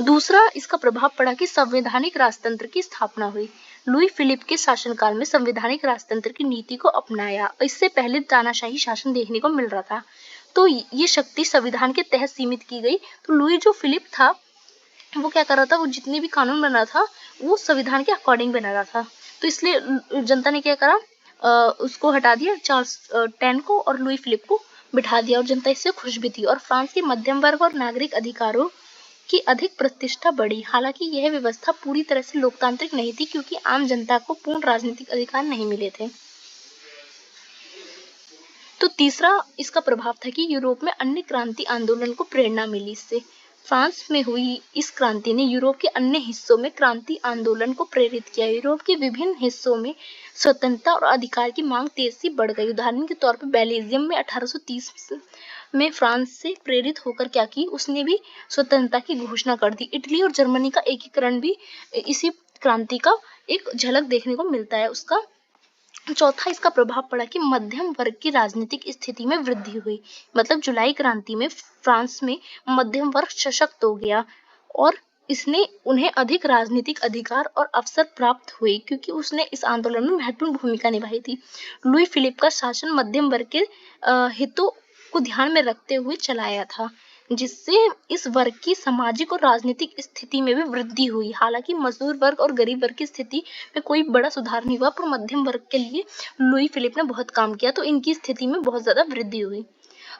दूसरा इसका प्रभाव पड़ा कि संवैधानिक राजतंत्र की स्थापना हुई। लुई फिलिप के शासनकाल में संवैधानिक राजतंत्र की नीति को अपनाया। इससे पहले तानाशाही शासन देखने को मिल रहा था, तो ये शक्ति संविधान के तहत सीमित की गई। तो लुई जो फिलिप था वो क्या कर रहा था, वो जितने भी कानून बना था वो संविधान के अकॉर्डिंग बना रहा था। तो इसलिए जनता ने क्या करा, उसको हटा दिया, चार्ल्स 10 को, और लुई फिलिप को बिठा दिया, और जनता इससे खुश भी थी। और फ्रांस के मध्यम वर्ग और नागरिक अधिकारों की अधिक प्रतिष्ठा बढ़ी। हालांकि यह व्यवस्था पूरी तरह से लोकतांत्रिक नहीं थी, क्योंकि आम जनता को पूर्ण राजनीतिक अधिकार नहीं मिले थे। तो तीसरा इसका प्रभाव था कि यूरोप में अन्य क्रांति आंदोलन को प्रेरणा मिली। इससे फ्रांस में हुई इस क्रांति ने यूरोप के अन्य हिस्सों में क्रांति आंदोलन को प्रेरित किया। यूरोप के विभिन्न हिस्सों में स्वतंत्रता और अधिकार की मांग तेजी से बढ़ गई। उदाहरण के तौर पर बेल्जियम में 1830 में फ्रांस से प्रेरित होकर क्या की, उसने भी स्वतंत्रता की घोषणा कर दी। इटली और जर्मनी का एकीकरण भी इसी क्रांति का एक झलक देखने को मिलता है उसका। चौथा इसका प्रभाव पड़ा कि मध्यम वर्ग की राजनीतिक स्थिति में वृद्धि हुई। मतलब जुलाई क्रांति में फ्रांस में मध्यम वर्ग सशक्त हो गया और इसने उन्हें अधिक राजनीतिक अधिकार और अवसर प्राप्त हुए, क्योंकि उसने इस आंदोलन में महत्वपूर्ण भूमिका निभाई थी। लुई फिलिप का शासन मध्यम वर्ग के हितों को ध्यान में रखते हुए चलाया था, जिससे इस वर्ग की सामाजिक और राजनीतिक स्थिति में भी वृद्धि हुई। हालांकि मजदूर वर्ग और गरीब वर्ग की स्थिति में कोई बड़ा सुधार नहीं हुआ, पर मध्यम वर्ग के लिए लुई फिलिप ने बहुत काम किया, तो इनकी स्थिति में बहुत ज्यादा वृद्धि हुई।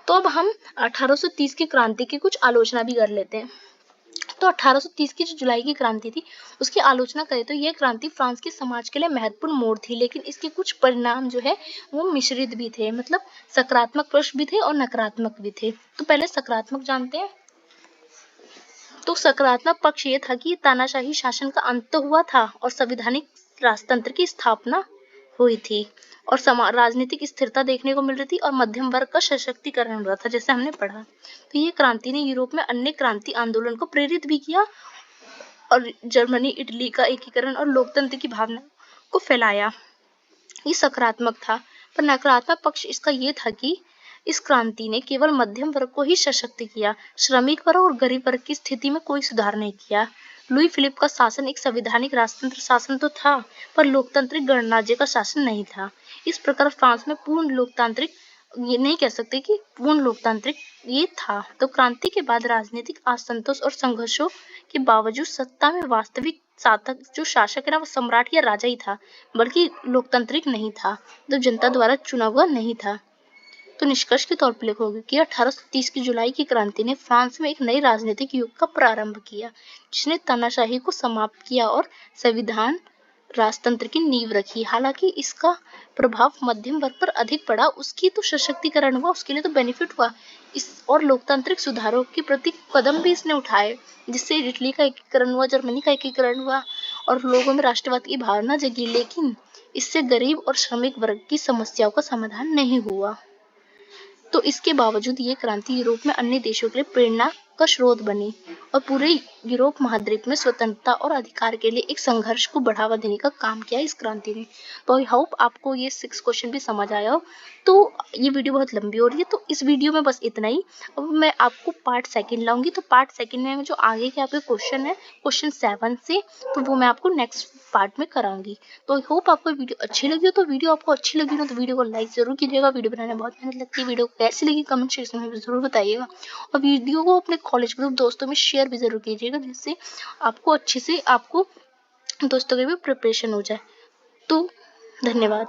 तो अब हम 1830 की क्रांति की कुछ आलोचना भी कर लेते हैं। तो 1830 की जो जुलाई की क्रांति थी उसकी आलोचना करें तो यह क्रांति फ्रांस के समाज के लिए महत्वपूर्ण मोड़ थी, लेकिन इसके कुछ परिणाम जो है वो मिश्रित भी थे, मतलब सकारात्मक पक्ष भी थे और नकारात्मक भी थे। तो पहले सकारात्मक जानते हैं। तो सकारात्मक पक्ष ये था कि तानाशाही शासन का अंत हुआ था और संवैधानिक राजतंत्र की स्थापना हुई थी और राजनीतिक स्थिरता देखने को मिल रही थी और मध्यम वर्ग का सशक्तिकरण हो रहा था, जैसे हमने पढ़ा। तो ये क्रांति ने यूरोप में अन्य क्रांति आंदोलन को प्रेरित भी किया और जर्मनी, इटली का एकीकरण और लोकतंत्र की भावना को फैलाया। ये सकारात्मक था। पर नकारात्मक पक्ष इसका ये था कि इस क्रांति ने केवल मध्यम वर्ग को ही सशक्त किया, श्रमिक वर्ग और गरीब वर्ग की स्थिति में कोई सुधार नहीं किया। लुई फिलिप का शासन एक संवैधानिक राजतंत्र शासन तो था, पर लोकतांत्रिक गणराज्य का शासन नहीं था। इस प्रकार फ्रांस में पूर्ण लोकतांत्रिक, ये नहीं कह सकते कि पूर्ण लोकतांत्रिक ये था। तो क्रांति के बाद राजनीतिक असंतोष और संघर्षों के बावजूद सत्ता में वास्तविक जो शासक है ना वो सम्राट या राजा ही था, बल्कि लोकतांत्रिक नहीं था, तो जनता द्वारा चुना हुआ नहीं था। तो निष्कर्ष के तौर पर लिखोगे कि 1830 की जुलाई की क्रांति ने फ्रांस में एक नई राजनीतिक युग का प्रारंभ किया, जिसने तानाशाही को समाप्त किया और संविधान राजतंत्र की नींव रखी। हालांकि इसका प्रभाव मध्यम वर्ग पर अधिक पड़ा, उसकी तो सशक्तिकरण हुआ, उसके लिए तो बेनिफिट हुआ, इस और लोकतांत्रिक सुधारों के प्रति कदम भी इसने उठाए, जिससे इटली का एकीकरण हुआ, जर्मनी का एकीकरण हुआ और लोगों में राष्ट्रवाद की भावना जगी। लेकिन इससे गरीब और श्रमिक वर्ग की समस्याओं का समाधान नहीं हुआ। तो इसके बावजूद ये क्रांति यूरोप में अन्य देशों के लिए प्रेरणा का स्रोत बनी और पूरे यूरोप महाद्वीप में स्वतंत्रता और अधिकार के लिए एक संघर्ष को बढ़ावा देने का काम किया इस क्रांति ने। तो आई होप आपको ये 6 क्वेश्चन भी समझ आया हो। तो ये वीडियो बहुत लंबी हो रही है, तो इस वीडियो में बस इतना ही। अब मैं आपको पार्ट 2 लाऊंगी, तो पार्ट 2 में जो आगे के आपके क्वेश्चन है क्वेश्चन 7 से, तो वो मैं आपको नेक्स्ट पार्ट में कराऊंगी। तो आई होप आपको वीडियो अच्छी लगी हो। तो वीडियो आपको अच्छी लगी हो तो वीडियो को लाइक जरूर कीजिएगा। वीडियो बनाने में बहुत मेहनत लगती है। वीडियो कैसी लगी कमेंट सेक्शन में जरूर बताइएगा और वीडियो को अपने कॉलेज ग्रुप दोस्तों में शेयर भी जरूर कीजिएगा, जिससे आपको अच्छे से आपको दोस्तों की भी प्रिपरेशन हो जाए। तो धन्यवाद।